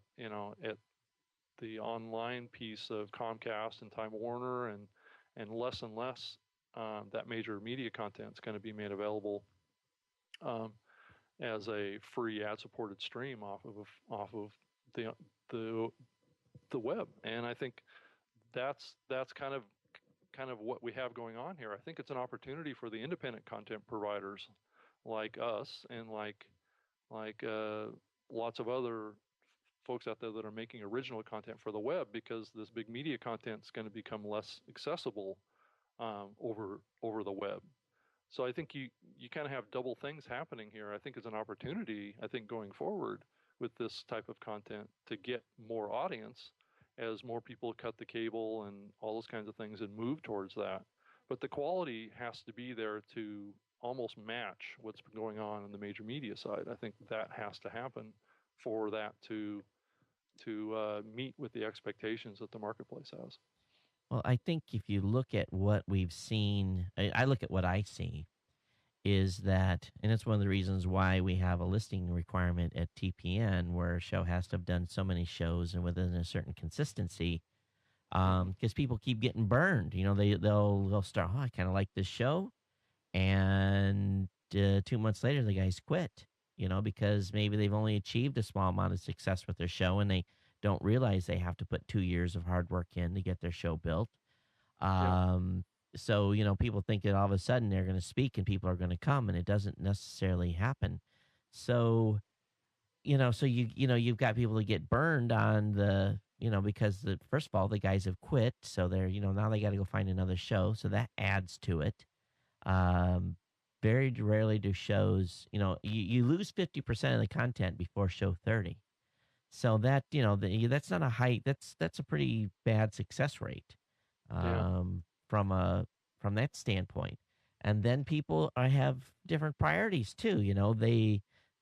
the online piece of Comcast and Time Warner, and less that major media content is going to be made available as a free ad-supported stream off of the web. And I think that's kind of what we have going on here. I think it's an opportunity for the independent content providers like us and like lots of other folks out there that are making original content for the web, because this big media content is going to become less accessible over the web. So I think you kind of have double things happening here. I think it's an opportunity, I think, going forward with this type of content to get more audience as more people cut the cable and all those kinds of things and move towards that. But the quality has to be there to almost match what's been going on the major media side. I think that has to happen for that to meet with the expectations that the marketplace has. Well, I think if you look at what we've seen, I look at what I see, is that, and it's one of the reasons why we have a listing requirement at TPN, where a show has to have done so many shows and within a certain consistency, because people keep getting burned. They'll start, I kind of like this show, and 2 months later the guys quit. Because maybe they've only achieved a small amount of success with their show, and they don't realize they have to put 2 years of hard work in to get their show built. So, people think that all of a sudden they're going to speak and people are going to come, and it doesn't necessarily happen. So, you've got people that get burned on because first of all, the guys have quit. So they're, now they got to go find another show. So that adds to it. Very rarely do shows, you lose 50% of the content before show 30. So that, that's not a high, that's a pretty bad success rate from that standpoint. And then people have different priorities too.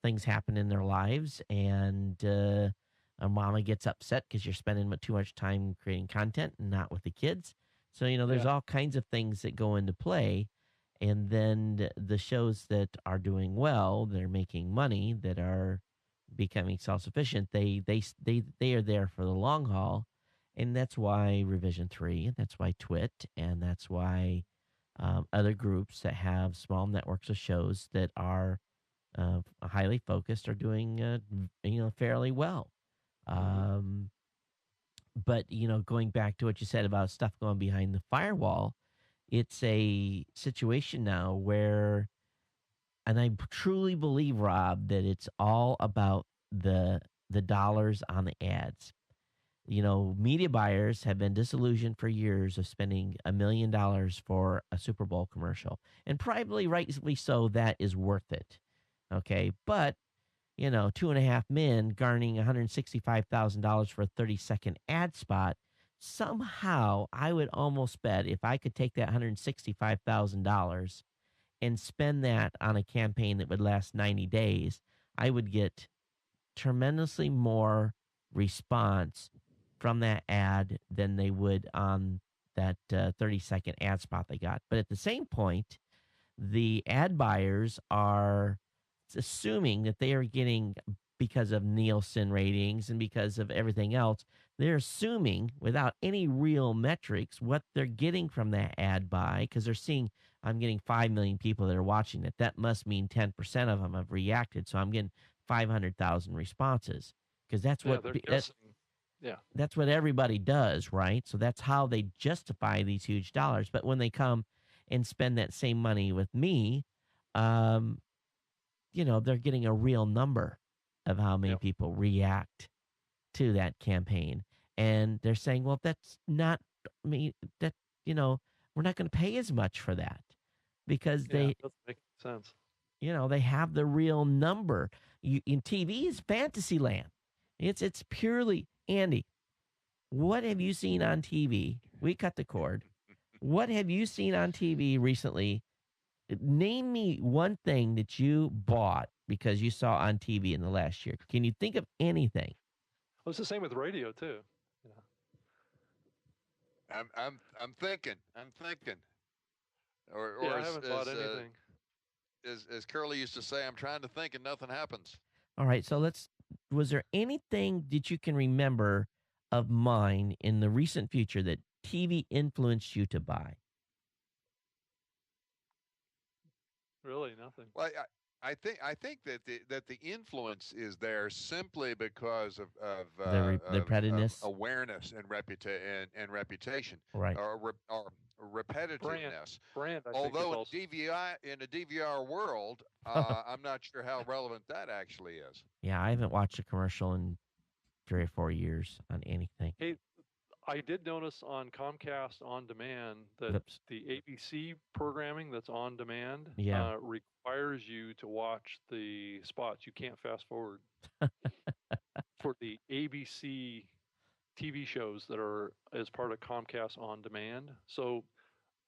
Things happen in their lives, and a mama gets upset because you're spending too much time creating content and not with the kids. So, there's all kinds of things that go into play. And then the shows that are doing well, they're making money, that are becoming self-sufficient, they are there for the long haul. And that's why Revision 3, and that's why Twit, and that's why other groups that have small networks of shows that are highly focused are doing fairly well. But going back to what you said about stuff going behind the firewall, it's a situation now where, and I truly believe, Rob, that it's all about the dollars on the ads. Media buyers have been disillusioned for years of spending $1 million for a Super Bowl commercial, and probably rightly so. That is worth it. Okay. But, 2.5 men garnering $165,000 for a 30-second ad spot. Somehow, I would almost bet if I could take that $165,000 and spend that on a campaign that would last 90 days, I would get tremendously more response from that ad than they would on that 30-second ad spot they got. But at the same point, the ad buyers are assuming that they are getting, because of Nielsen ratings and because of everything else, they're assuming without any real metrics what they're getting from that ad buy, because they're seeing, I'm getting 5 million people that are watching it. That must mean 10% of them have reacted. So I'm getting 500,000 responses, because that's that's what everybody does, right? So that's how they justify these huge dollars. But when they come and spend that same money with me, they're getting a real number of how many people react to that campaign, and they're saying, well, that's not me. That we're not going to pay as much for that because Yeah, it doesn't make sense. they have the real number. In TV is fantasy land. It's purely Andy. What have you seen on TV? We cut the cord. What have you seen on TV recently? Name me one thing that you bought because you saw on TV in the last year. Can you think of anything? Well, it's the same with radio too. Yeah. I'm thinking. Or Yeah, I as haven't bought anything. as Curly used to say, I'm trying to think and nothing happens. All right, so was there anything that you can remember of mine in the recent future that TV influenced you to buy? Really, nothing. Well, I think that the influence is there simply because of The repetitiveness? awareness and reputation, Right. or repetitiveness. Brand. I think is Although also, in a DVR world, I'm not sure how relevant that actually is. Yeah, I haven't watched a commercial in 3 or 4 years on anything. Hey, I did notice on Comcast On Demand that Oops. the ABC programming that's on demand Yeah. requires you to watch the spots. You can't fast forward for the ABC TV shows that are as part of Comcast On Demand. So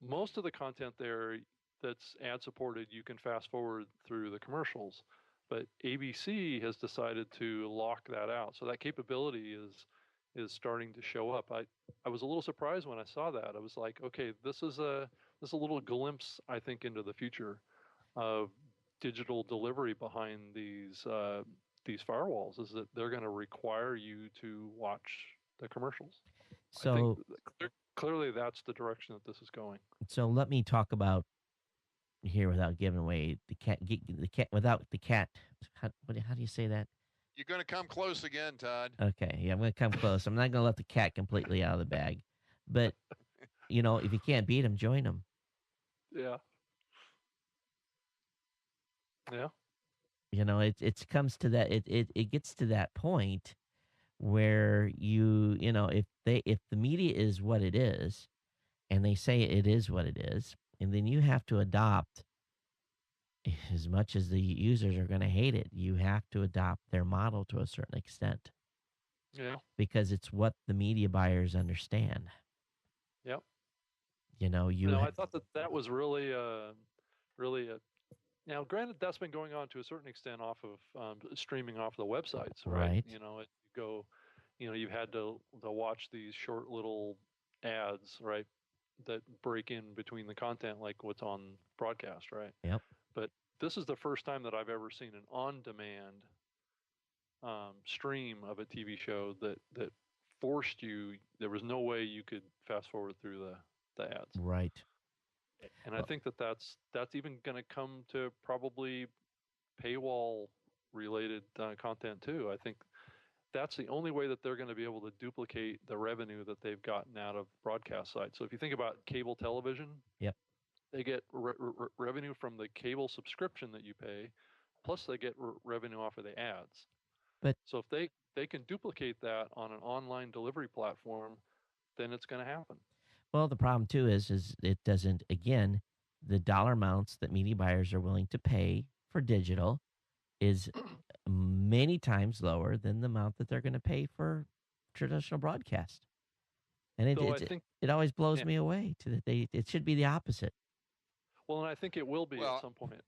most of the content there that's ad supported, you can fast forward through the commercials. But ABC has decided to lock that out. So that capability is starting to show up. I was a little surprised when I saw that. I was like, okay, this is a little glimpse, I think, into the future of digital delivery behind these firewalls. Is that they're going to require you to watch the commercials? I So think clearly that's the direction that this is going. so let me talk about here without giving away the cat without the cat. How do you say that? You're going to come close again, Todd. Okay, yeah, I'm going to come close. I'm not going to let the cat completely out of the bag. But, if you can't beat him, join him. Yeah. Yeah. It comes to that. It gets to that point where if the media is what it is, and they say it is what it is, and then you have to adopt. As much as the users are going to hate it, you have to adopt their model to a certain extent. Yeah. Because it's what the media buyers understand. Yep. I thought that was really now, granted, that's been going on to a certain extent off of streaming off the websites, right? Right. You've had to watch these short little ads, right, that break in between the content, like what's on broadcast, right? Yep. But this is the first time that I've ever seen an on-demand stream of a TV show that forced you. There was no way you could fast forward through the ads. Right. And I think that's even going to come to probably paywall related content too. I think that's the only way that they're going to be able to duplicate the revenue that they've gotten out of broadcast sites. So if you think about cable television, Yep. they get revenue from the cable subscription that you pay, plus they get revenue off of the ads. But so if they can duplicate that on an online delivery platform, then it's going to happen. Well, the problem too is it doesn't. Again, the dollar amounts that media buyers are willing to pay for digital is many times lower than the amount that they're going to pay for traditional broadcast. And it always blows me away that it should be the opposite. Well, and I think it will be at some point.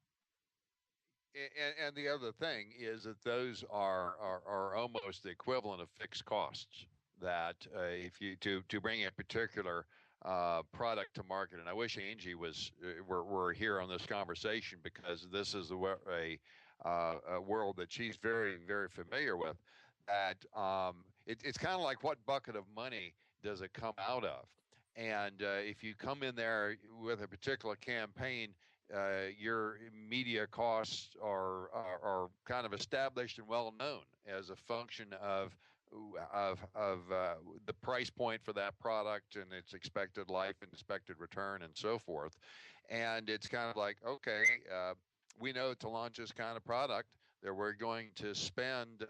And the other thing is that those are almost the equivalent of fixed costs. That if you to bring a particular product to market, and I wish Angie were here on this conversation, because this is a world that she's very, very familiar with. That it's kind of like, what bucket of money does it come out of? And if you come in there with a particular campaign, your media costs are kind of established and well known as a function of the price point for that product and its expected life and expected return and so forth. And it's kind of like, okay, we know to launch this kind of product, that we're going to spend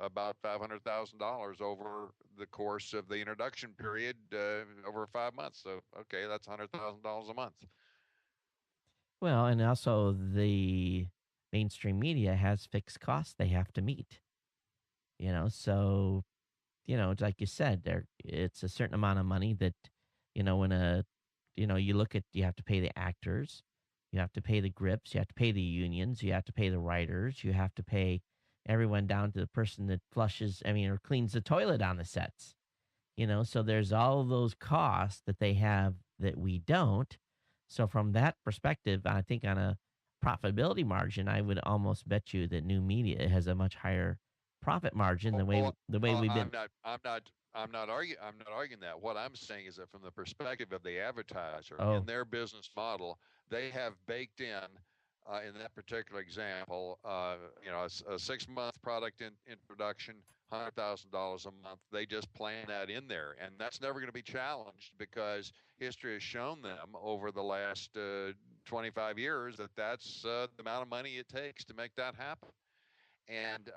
about $500,000 over the course of the introduction period over 5 months. So, okay, that's $100,000 a month. Well, and also the mainstream media has fixed costs they have to meet. So it's like you said, it's a certain amount of money that, when you look at, you have to pay the actors, you have to pay the grips, you have to pay the unions, you have to pay the writers, you have to pay everyone down to the person that or cleans the toilet on the sets. So there's all of those costs that they have that we don't. So from that perspective, I think on a profitability margin, I would almost bet you that new media has a much higher profit margin the way we've been. I'm not arguing that. What I'm saying is that from the perspective of the advertiser Oh. in their business model, they have baked in that particular example, a 6-month product introduction, $100,000 a month. They just plan that in there, and that's never going to be challenged because history has shown them over the last 25 years that that's the amount of money it takes to make that happen. And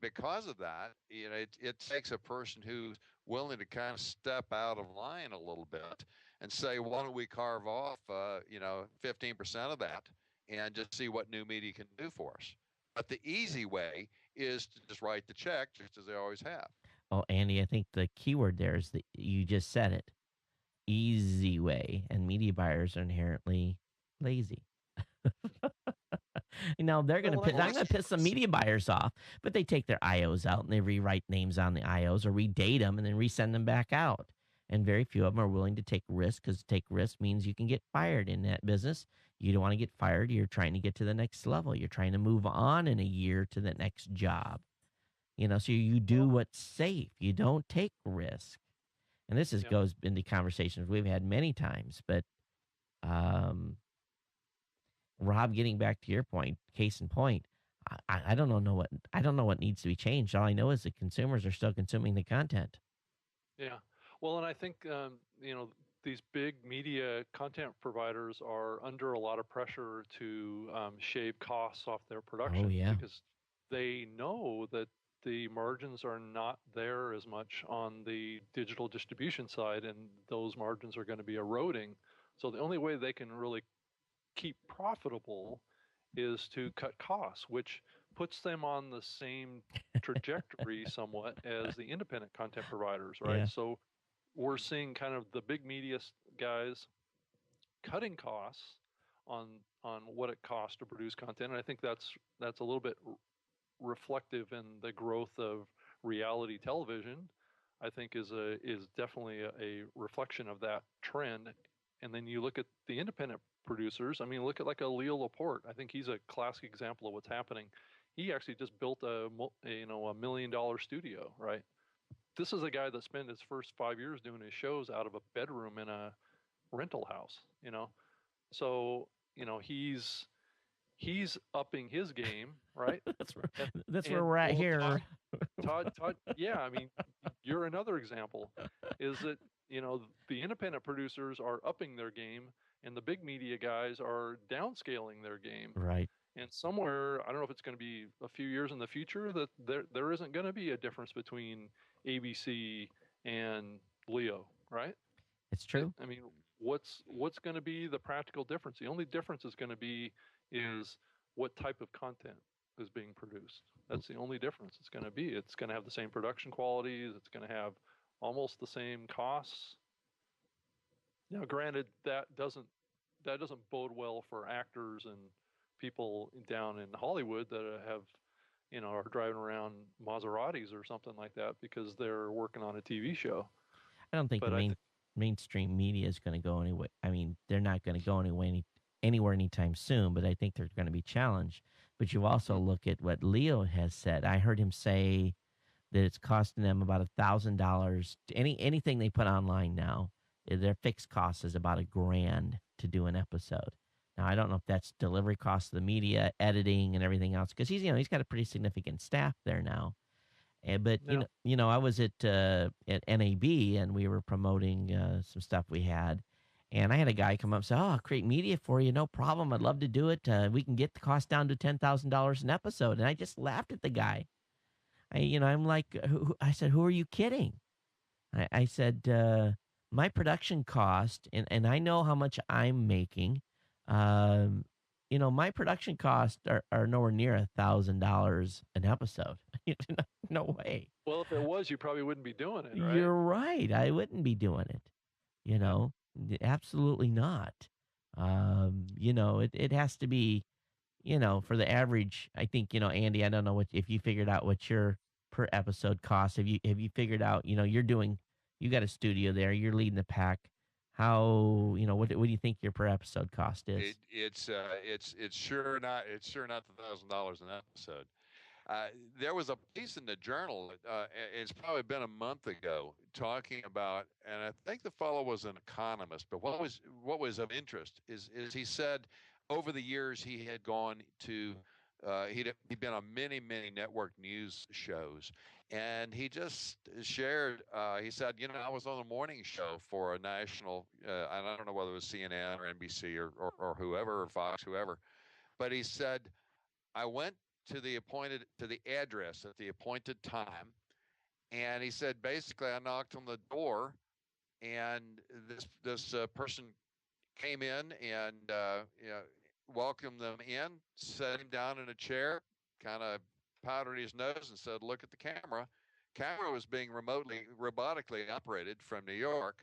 because of that, it takes a person who's willing to kind of step out of line a little bit and say, why don't we carve off 15% of that and just see what new media can do for us. But the easy way is to just write the check, just as they always have. Oh, Andy, I think the keyword there is that you just said it. Easy way. And media buyers are inherently lazy. They're going to I'm going to piss some media buyers off, but they take their IOs out and they rewrite names on the IOs or redate them and then resend them back out. And very few of them are willing to take risks, because take risk means you can get fired in that business. You don't want to get fired. You're trying to get to the next level. You're trying to move on in a year to the next job. So you do what's safe. You don't take risk. And this goes into conversations we've had many times. But Rob, getting back to your point, case in point, I don't know what needs to be changed. All I know is that consumers are still consuming the content. Yeah. Well, and I think, these big media content providers are under a lot of pressure to shave costs off their production. Oh, yeah. Because they know that the margins are not there as much on the digital distribution side, and those margins are going to be eroding. So the only way they can really keep profitable is to cut costs, which puts them on the same trajectory somewhat as the independent content providers, right? Yeah. So we're seeing kind of the big media guys cutting costs on what it costs to produce content, and I think that's a little bit reflective in the growth of reality television. I think is definitely a reflection of that trend. And then you look at the independent producers. I mean, look at like a Leo Laporte. I think he's a classic example of what's happening. He actually just built a $1 million studio, right? This is a guy that spent his first 5 years doing his shows out of a bedroom in a rental house, So, he's upping his game, right? That's where we're at here. Todd, yeah, I mean, you're another example. Is that, the independent producers are upping their game and the big media guys are downscaling their game. Right. And somewhere, I don't know if it's going to be a few years in the future, that there isn't going to be a difference between ABC and Leo, right? It's true. I mean, what's going to be the practical difference? The only difference is going to be is what type of content is being produced. That's the only difference it's going to be. It's going to have the same production qualities. It's going to have almost the same costs. Now, granted, that doesn't bode well for actors and people down in Hollywood that have, are driving around Maseratis or something like that because they're working on a TV show. I don't think mainstream media is going to go anywhere. I mean, they're not going to go anywhere anytime soon, but I think they're going to be challenged. But you also look at what Leo has said. I heard him say that it's costing them about $1,000. Anything they put online now, their fixed cost is about $1,000 to do an episode. Now, I don't know if that's delivery costs of the media, editing, and everything else, because he's got a pretty significant staff there now. But I was at NAB and we were promoting some stuff we had, And I had a guy come up and say, "Oh, I'll create media for you, no problem. I'd love to do it. We can get the cost down to $10,000 an episode." And I just laughed at the guy. I'm like, I said, "Who are you kidding?" I said, "My production cost, and I know how much I'm making. Um, my production costs are nowhere near $1,000 an episode. No way. Well, if it was, you probably wouldn't be doing it, right? You're right. I wouldn't be doing it. You Yeah. know, absolutely not. It has to be, for the average. I think, Andy, I don't know if you figured out what your per episode cost. Have you figured out, you got a studio there, you're leading the pack. How, what do you think your per episode cost is? It's sure not $1,000 an episode. There was a piece in the journal. It's probably been a month ago, talking about, and I think the fellow was an economist. But what was of interest is he said over the years he had gone to he'd been on many network news shows, and he just shared. He said, I was on a morning show for a national, and I don't know whether it was CNN or NBC or whoever, or Fox, whoever, but he said, I went to the address at the appointed time, and he said basically I knocked on the door, and this person came in and welcomed them in, set him down in a chair, kind of powdered his nose, and said, "Look at the camera." Camera was being robotically operated from New York.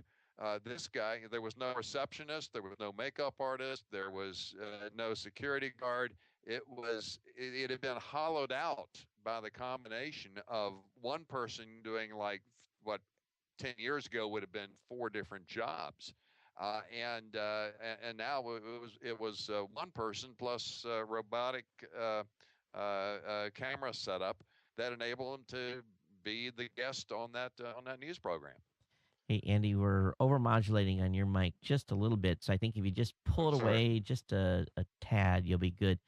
This guy, there was no receptionist, there was no makeup artist, there was no security guard. It had been hollowed out by the combination of one person doing like what 10 years ago would have been 4 different jobs. And now it was one person plus robotic camera setup that enabled him to be the guest on that news program. Hey, Andy, we're overmodulating on your mic just a little bit. So I think if you just pull it Sorry. away just a tad, you'll be good.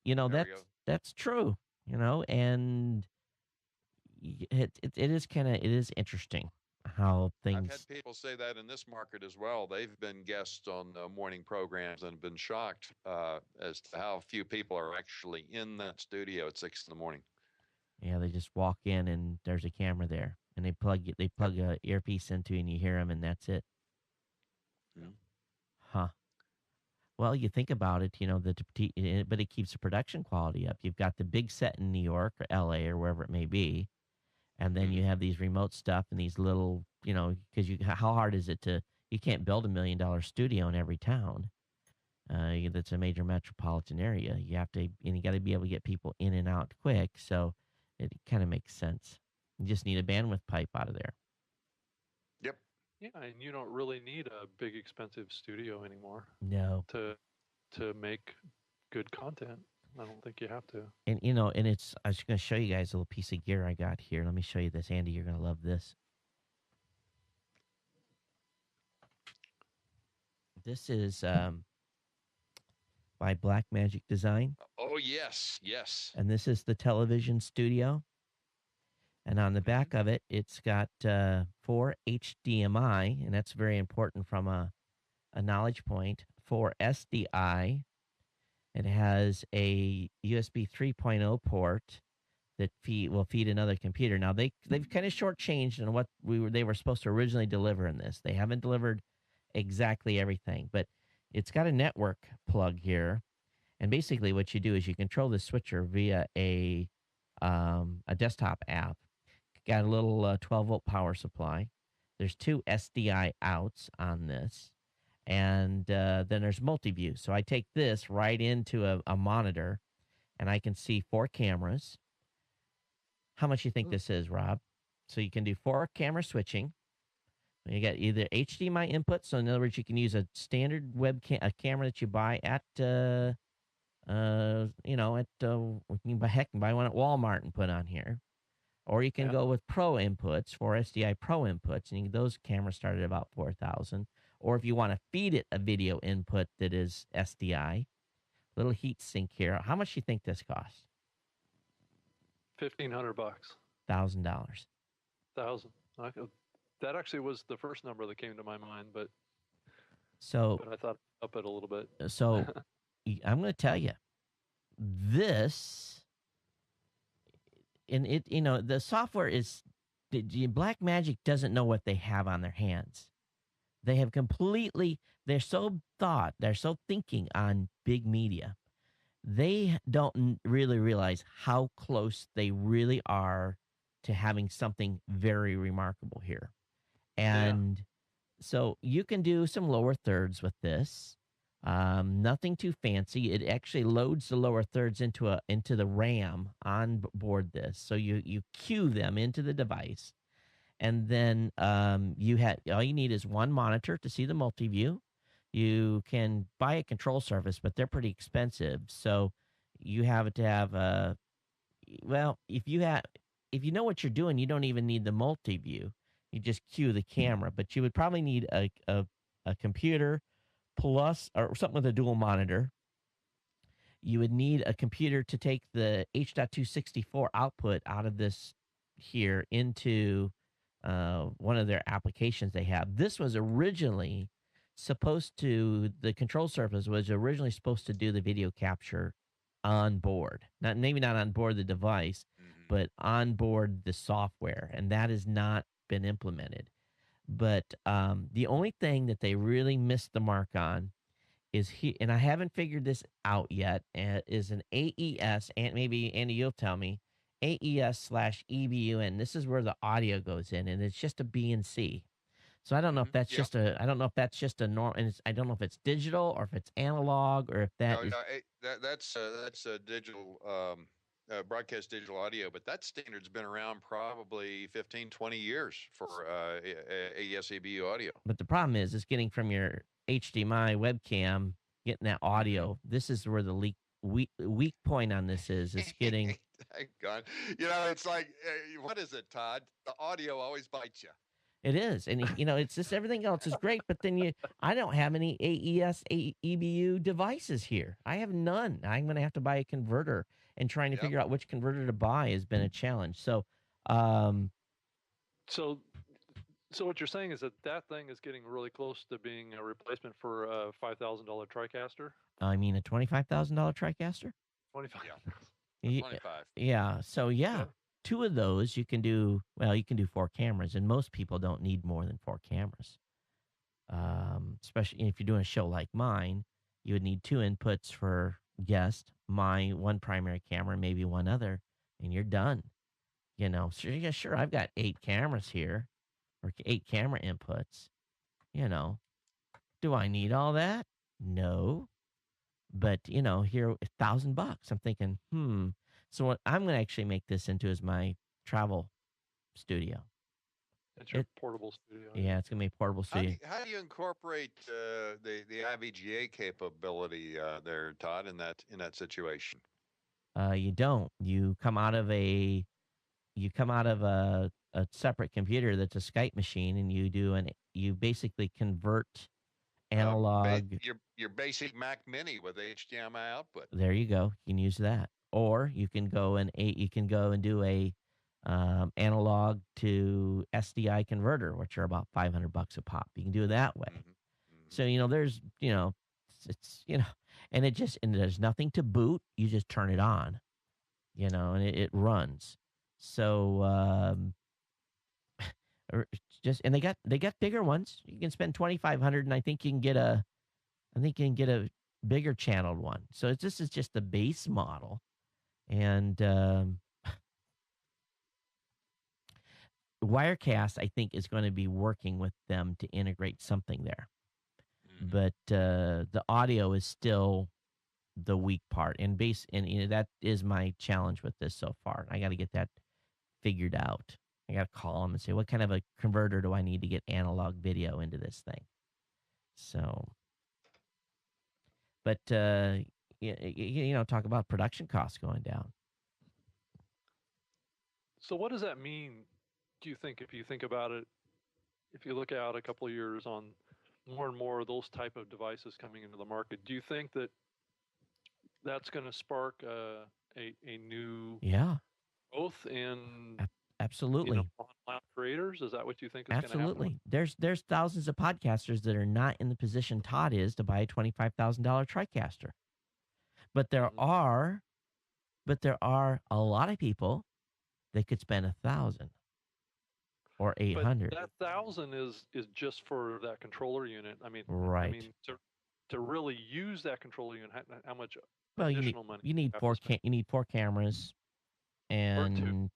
There we That's go. that's true, and it is it is interesting how I've had things. people say that in this market as well. They've been guests on morning programs and been shocked as to how few people are actually in that studio at 6 in the morning. Yeah, they just walk in and there's a camera there, and they plug a earpiece into, and you hear them, and that's it. Mhm. Huh. Well, you think about it, but it keeps the production quality up. You've got the big set in New York or LA or wherever it may be, and then you have these remote stuff and these little, because how hard is it you can't build $1 million studio in every town. That's a major metropolitan area. You got to be able to get people in and out quick. So it kind of makes sense. You just need a bandwidth pipe out of there. Yep. Yeah, and you don't really need a big expensive studio anymore No. to make good content. I don't think you have to. And I was going to show you guys a little piece of gear I got here. Let me show you this, Andy. You're going to love this. This is by Blackmagic Design. Oh yes. And this is the television studio. And on the back of it, it's got 4 HDMI, and that's very important from a knowledge point. 4 SDI. It has a USB 3.0 port that will feed another computer. Now they've kind of shortchanged on what they were supposed to originally deliver in this. They haven't delivered exactly everything, but it's got a network plug here, and basically what you do is you control the switcher via a desktop app. Got a little 12-volt power supply. There's 2 SDI outs on this, and then there's multi-view. So I take this right into a monitor, and I can see 4 cameras. How much you think this is, Rob? So you can do 4 camera switching. You got either HDMI input, so in other words, you can use a standard a camera that you buy at you can buy one at Walmart and put on here. Or you can go with Pro inputs, for SDI Pro inputs, and those cameras start at about $4,000. Or if you want to feed it a video input that is SDI, little heat sink here. How much do you think this costs? $1,500. $1,000. 1,000. That actually was the first number that came to my mind, but So But I thought up it a little bit. so I'm going to tell you this, and it the software is Black Magic doesn't know what they have on their hands. They have they're so thinking on big media. They don't really realize how close they really are to having something very remarkable here. And so you can do some lower thirds with this. Nothing too fancy. It actually loads the lower thirds into the RAM on board this. So you cue them into the device. And then all you need is one monitor to see the multi-view. You can buy a control surface, but they're pretty expensive. So you have to have if you know what you're doing, you don't even need the multi-view. You just cue the camera, but you would probably need a computer plus or something with a dual monitor. You would need a computer to take the H.264 output out of this here into one of their applications they have. This was originally the control surface was originally supposed to do the video capture on board. Maybe not on board the device, but on board the software, and that has not been implemented. But the only thing that they really missed the mark on is and I haven't figured this out yet, is an AES, and maybe Andy, you'll tell me, AES/EBUN. This is where the audio goes in, and it's just a BNC. So I don't know if that's just I don't know if that's just a norm, and I don't know if it's digital or if it's analog or if that is. That's a digital broadcast digital audio, but that standard's been around probably 15, 20 years for AES EBU audio. But the problem is getting from your HDMI webcam, getting that audio. This is where the weak point on this is getting. Thank God. It's like, what is it, Todd? The audio always bites you. It is. And, it's just everything else is great. But then I don't have any AES EBU devices here. I have none. I'm going to have to buy a converter, and trying to figure out which converter to buy has been a challenge. So, So what you're saying is that thing is getting really close to being a replacement for a $5,000 TriCaster? I mean, a $25,000 TriCaster? 25. Yeah. 25. Yeah. So, two of those you can do 4 cameras, and most people don't need more than 4 cameras. Especially if you're doing a show like mine, you would need 2 inputs for guest, my one primary camera, maybe one other, and you're done. So yeah, sure, I've got 8 cameras here, or 8 camera inputs. Do I need all that? No. But here, $1,000. I'm thinking, So what I'm going to actually make this into is my travel studio. It's your portable studio. Yeah, it's going to be a portable studio. How do you incorporate the IVGA capability there, Todd, in that situation? You don't. You come out of a separate computer that's a Skype machine, and you basically convert analog. Your basic Mac Mini with HDMI output. There you go. You can use that, or you can go and do a analog to SDI converter, which are about $500 a pop. You can do it that way. So there's it's and there's nothing to boot. You just turn it on, and it runs. So and they got bigger ones. You can spend $2,500, and I think you can get a bigger channeled one. So this is just the base model, and Wirecast, I think, is going to be working with them to integrate something there. But the audio is still the weak part, and that is my challenge with this so far. I got to get that figured out. I got to call them and say, what kind of a converter do I need to get analog video into this thing? So, but talk about production costs going down. So what does that mean, do you think, if you think about it, if you look out a couple of years on more and more of those type of devices coming into the market, do you think that that's going to spark a new growth in absolutely content creators? Is that what you think is going to happen? Absolutely. There's thousands of podcasters that are not in the position Todd is to buy a $25,000 TriCaster. But there are a lot of people that could spend 1,000 or 800. But that 1,000 is just for that controller unit. I mean, Right. To really use that controller unit, how much Well, additional money? you need you need 4 cameras and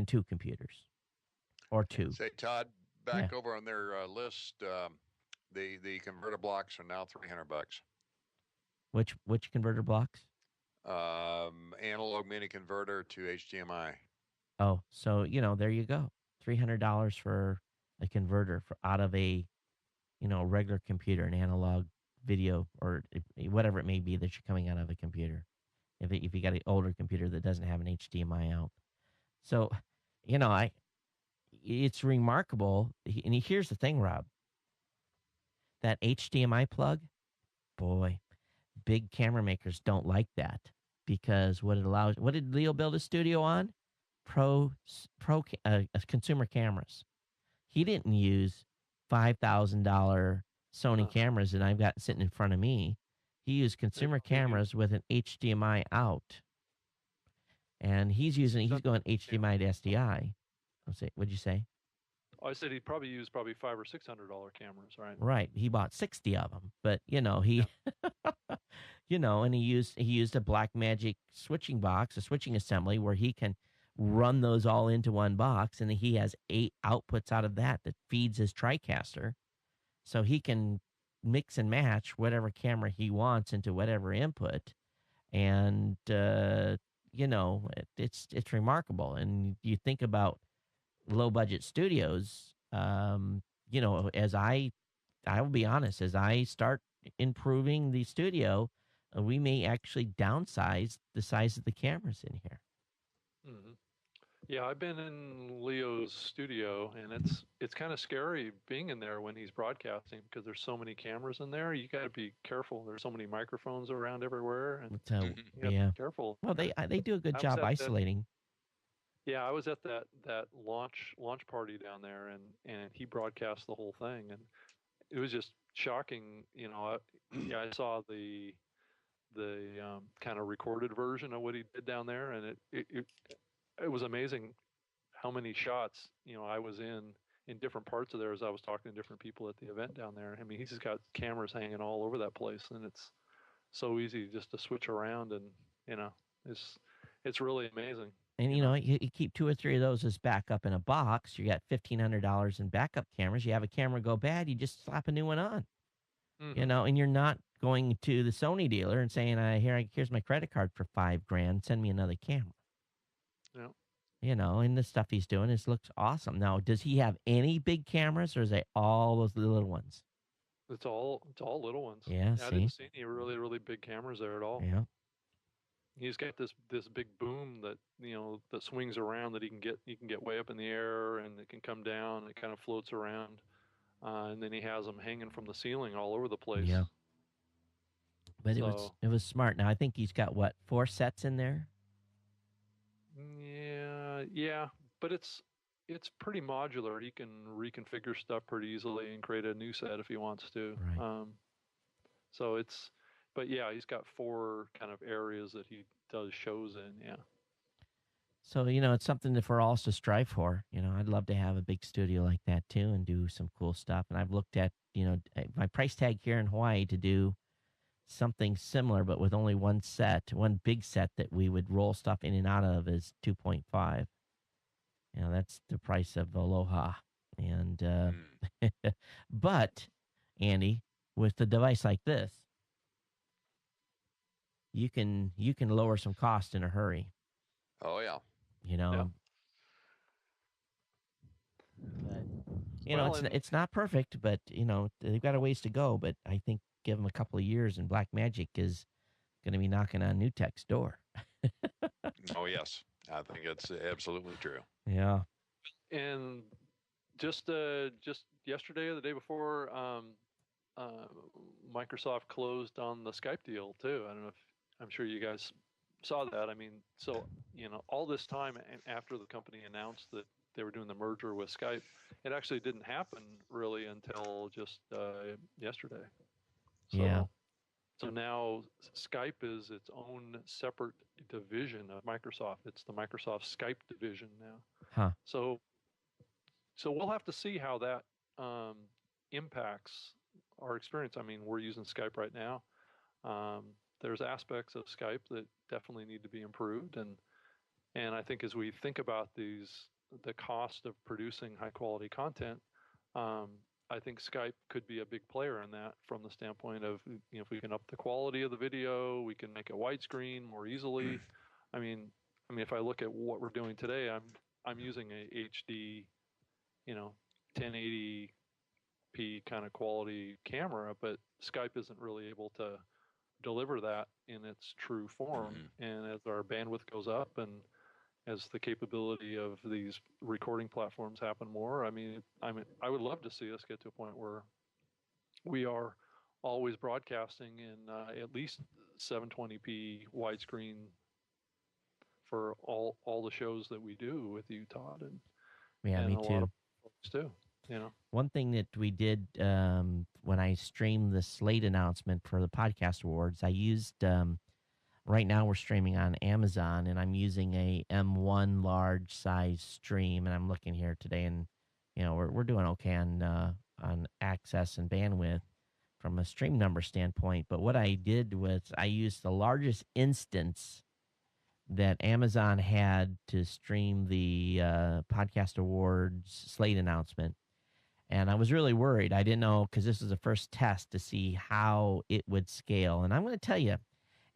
2 computers, or 2. Say, Todd, back over on their list, the converter blocks are now $300. Which converter blocks? Analog mini converter to HDMI. Oh, so there you go. $300 for a converter out of a regular computer, an analog video or whatever it may be that you're coming out of a computer. If you got an older computer that doesn't have an HDMI out, so it's remarkable. And here's the thing, Rob. That HDMI plug, boy, big camera makers don't like that because what did Leo build a studio on? Consumer cameras. He didn't use $5,000 Sony cameras that I've got sitting in front of me. He used consumer cameras with an HDMI out, and he's going HDMI to SDI. What'd you say? I said he'd probably use $500 or $600 cameras, right? Right. He bought 60 of them, but he, and he used a Blackmagic switching box, a switching assembly where he can run those all into one box, and he has 8 outputs out of that feeds his TriCaster, so he can mix and match whatever camera he wants into whatever input, and it's remarkable. And you think about low budget studios, as I will be honest, as I start improving the studio, we may actually downsize the size of the cameras in here. Mm-hmm. Yeah, I've been in Leo's studio, and it's kind of scary being in there when he's broadcasting because there's so many cameras in there. You got to be careful. There's so many microphones around everywhere, and you gotta be careful. Well, they do a good job isolating. Yeah, I was at that launch party down there, and he broadcast the whole thing, and it was just shocking. I saw the kind of recorded version of what he did down there, and it was amazing how many shots I was in different parts of there as I was talking to different people at the event down there. I mean, he's just got cameras hanging all over that place, and it's so easy just to switch around, and it's really amazing. And you keep 2 or 3 of those as backup in a box. You got $1,500 in backup cameras. You have a camera go bad, you just slap a new one on. Mm-hmm. And you're not going to the Sony dealer and saying, here's my credit card for $5,000. Send me another camera. Yeah. And the stuff he's doing looks awesome. Now, does he have any big cameras, or is it all those little ones? It's all little ones. Yeah, I didn't see any really, really big cameras there at all. Yeah. He's got this big boom that that swings around that he can get way up in the air, and it can come down. And it kind of floats around, and then he has them hanging from the ceiling all over the place. Yeah. But it was smart. Now I think he's got 4 sets in there. Yeah, but it's pretty modular. He can reconfigure stuff pretty easily and create a new set if he wants to. Right. But yeah, he's got 4 kind of areas that he does shows in. Yeah. So it's something for all to strive for. I'd love to have a big studio like that too and do some cool stuff. And I've looked at my price tag here in Hawaii to do something similar, but with only one big set that we would roll stuff in and out of is 2.5. That's the price of Aloha. And but Andy, with a device like this, you can lower some cost in a hurry. Oh yeah. Yeah. But, it's not perfect, but they've got a ways to go. But I think give them a couple of years, and Blackmagic is going to be knocking on NewTek's door. Oh yes, I think it's absolutely true. Yeah. And just yesterday or the day before, Microsoft closed on the Skype deal too. I don't know if I'm sure you guys saw that. I mean, so all this time and after the company announced that they were doing the merger with Skype. It actually didn't happen really until just yesterday. Yeah. So now Skype is its own separate division of Microsoft. It's the Microsoft Skype division now. Huh. So we'll have to see how that impacts our experience. I mean, we're using Skype right now. There's aspects of Skype that definitely need to be improved, and I think as we think about the cost of producing high quality content, I think Skype could be a big player in that from the standpoint of, if we can up the quality of the video, we can make it widescreen more easily. I mean, if I look at what we're doing today, I'm using a HD, 1080p kind of quality camera, but Skype isn't really able to deliver that in its true form. And as our bandwidth goes up and as the capability of these recording platforms happen more, I would love to see us get to a point where we are always broadcasting in at least 720p widescreen for all the shows that we do with you, Todd, and me a lot too. of folks too. One thing that we did when I streamed the Slate announcement for the Podcast Awards, I used. Right now we're streaming on Amazon, and I'm using a M1 large size stream, and I'm looking here today, and we're doing okay on access and bandwidth from a stream number standpoint. But what I did was I used the largest instance that Amazon had to stream the Podcast Awards Slate announcement. And I was really worried. I didn't know, because this was the first test to see how it would scale. And I'm going to tell you,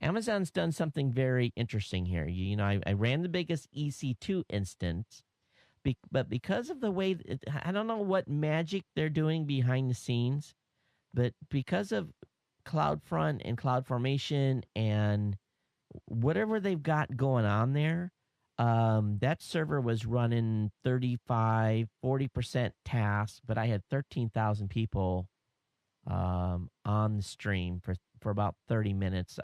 Amazon's done something very interesting here. I ran the biggest EC2 instance, but because of the way, I don't know what magic they're doing behind the scenes, but because of CloudFront and CloudFormation and whatever they've got going on there, that server was running 35, 40% tasks, but I had 13,000 people on the stream for about 30 minutes.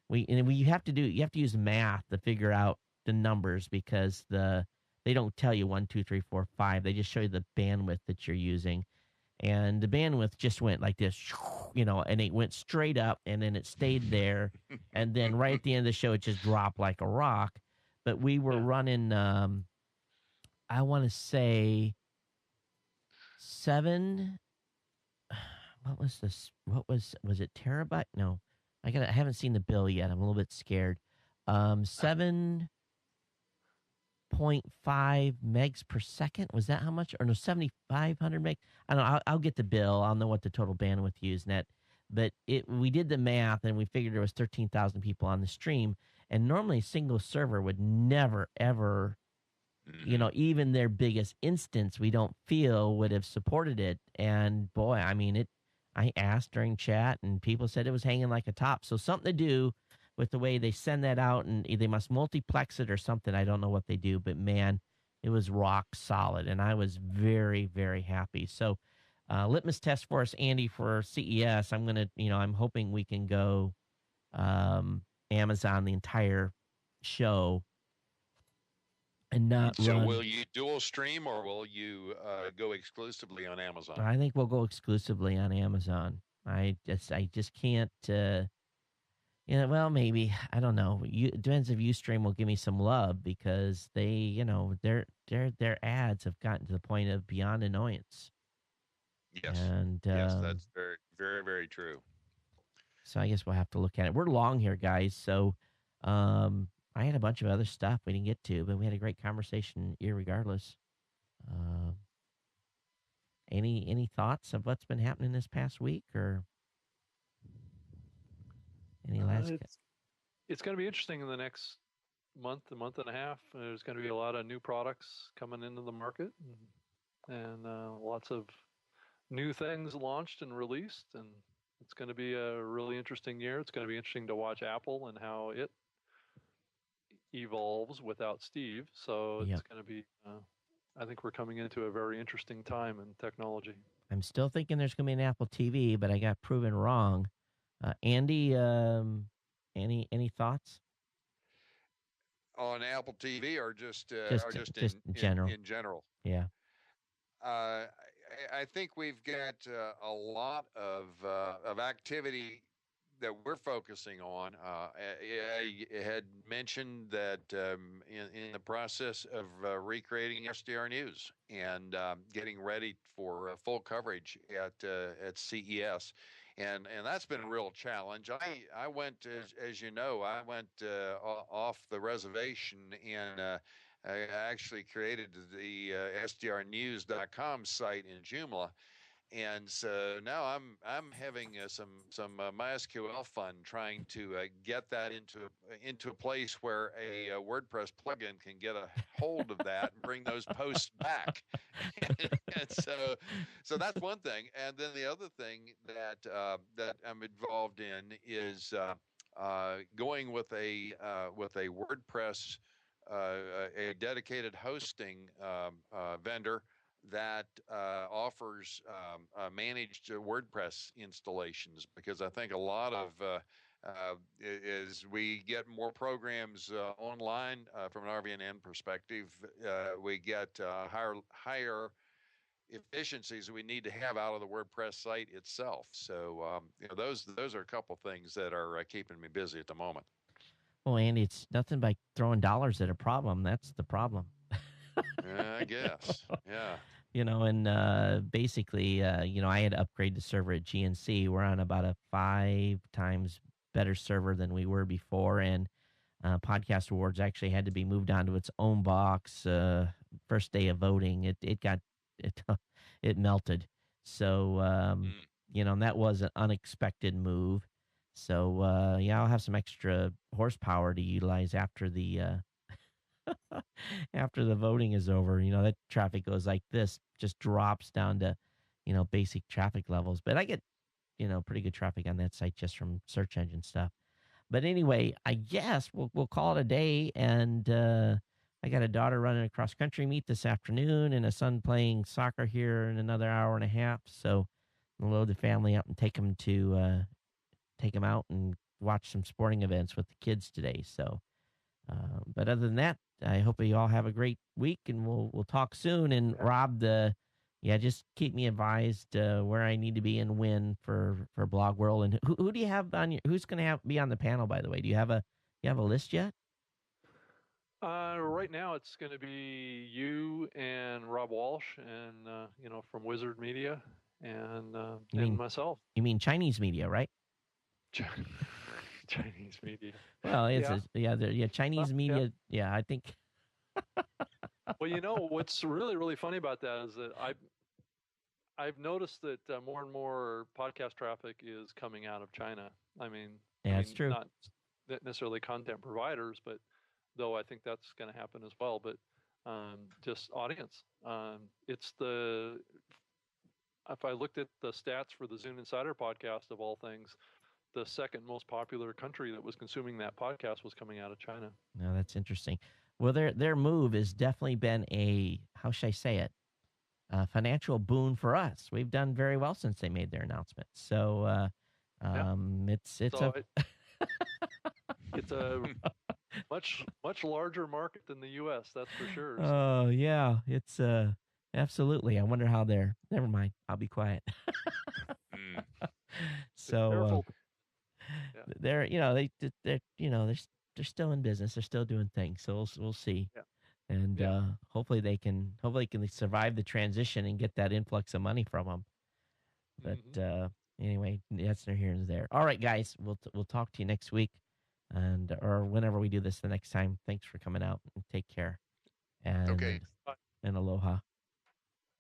You have to use math to figure out the numbers, because they don't tell you 1, 2, 3, 4, 5. They just show you the bandwidth that you're using. And the bandwidth just went like this, and it went straight up, and then it stayed there. And then right at the end of the show, it just dropped like a rock. But we were running, I want to say 7. What was this? Was it terabyte? No, I haven't seen the bill yet. I'm a little bit scared. 7.5 megs per second. Was that how much? Or no, 7,500 meg. I don't know. I'll get the bill. I'll know what the total bandwidth used net. But we did the math, and we figured there was 13,000 people on the stream. And normally a single server would never, ever, even their biggest instance, we don't feel would have supported it. And boy, I asked during chat, and people said it was hanging like a top. So something to do with the way they send that out, and they must multiplex it or something. I don't know what they do, but man, it was rock solid, and I was very, very happy. So litmus test for us, Andy, for CES. I'm hoping we can go Amazon the entire show and not So run. will you dual stream, or will you go exclusively on Amazon? I think we'll go exclusively on Amazon. I just can't. Well, maybe, I don't know. It depends if Ustream will give me some love, because they, their ads have gotten to the point of beyond annoyance. Yes. And yes, that's very, very, very true. So I guess we'll have to look at it. We're long here, guys. So I had a bunch of other stuff we didn't get to, but we had a great conversation irregardless. Any thoughts of what's been happening this past week, or any last? It's going to be interesting in the next month and a half. There's going to be a lot of new products coming into the market, and lots of new things launched and released, and it's going to be a really interesting year. It's going to be interesting to watch Apple and how it evolves without Steve. So it's going to be, I think we're coming into a very interesting time in technology. I'm still thinking there's going to be an Apple TV, but I got proven wrong. Andy, any thoughts? on Apple TV or just Just in general. in general. Yeah. I think we've got a lot of activity that we're focusing on. I had mentioned that in the process of recreating SDR News and getting ready for full coverage at CES. And that's been a real challenge. I went, as you know, I went off the reservation and I actually created the SDRnews.com site in Joomla, and so now I'm having some MySQL fun trying to get that into a place where a WordPress plugin can get a hold of that and bring those posts back. And so that's one thing. And then the other thing that I'm involved in is going with a WordPress a dedicated hosting vendor that offers managed WordPress installations, because I think a lot of as we get more programs online from an RVNN perspective, we get higher efficiencies we need to have out of the WordPress site itself. So those are a couple things that are keeping me busy at the moment. Well, Andy, it's nothing by throwing dollars at a problem. That's the problem. I guess. Yeah. And basically, I had to upgrade the server at GNC. We're on about a 5 times better server than we were before, and Podcast Awards actually had to be moved onto its own box. First day of voting, it melted. So, and that was an unexpected move. So, I'll have some extra horsepower to utilize after the after the voting is over. That traffic goes like this, just drops down to, basic traffic levels. But I get, pretty good traffic on that site just from search engine stuff. But anyway, I guess we'll call it a day. And I got a daughter running a cross country meet this afternoon, and a son playing soccer here in another hour and a half. So I'll load the family up and take them out and watch some sporting events with the kids today. So, but other than that, I hope you all have a great week, and we'll talk soon. And Rob, just keep me advised where I need to be and when for Blog World. And who do you have who's going to be on the panel, by the way? Do you have a list yet? Right now, it's going to be you and Rob Walsh, and from Wizard Media, and myself. You mean Chinese media, right? Chinese media. Well, it's Chinese media. Yeah, I think. Well, what's really, really funny about that is that I've noticed that more and more podcast traffic is coming out of China. It's true. Not necessarily content providers, but though I think that's going to happen as well. But just audience. If I looked at the stats for the Zune Insider podcast, of all things, the second most popular country that was consuming that podcast was coming out of China. No, that's interesting. Well, their move has definitely been how should I say it, a financial boon for us. We've done very well since they made their announcement. So it's a much larger market than the U.S. That's for sure. Oh yeah, it's absolutely. I wonder how they're. Never mind. I'll be quiet. So they're still in business. They're still doing things. So we'll see. Yeah. And hopefully they can survive the transition and get that influx of money from them. But anyway, that's neither here nor there. All right, guys, we'll talk to you next week, or whenever we do this the next time. Thanks for coming out, and take care. And okay. And aloha.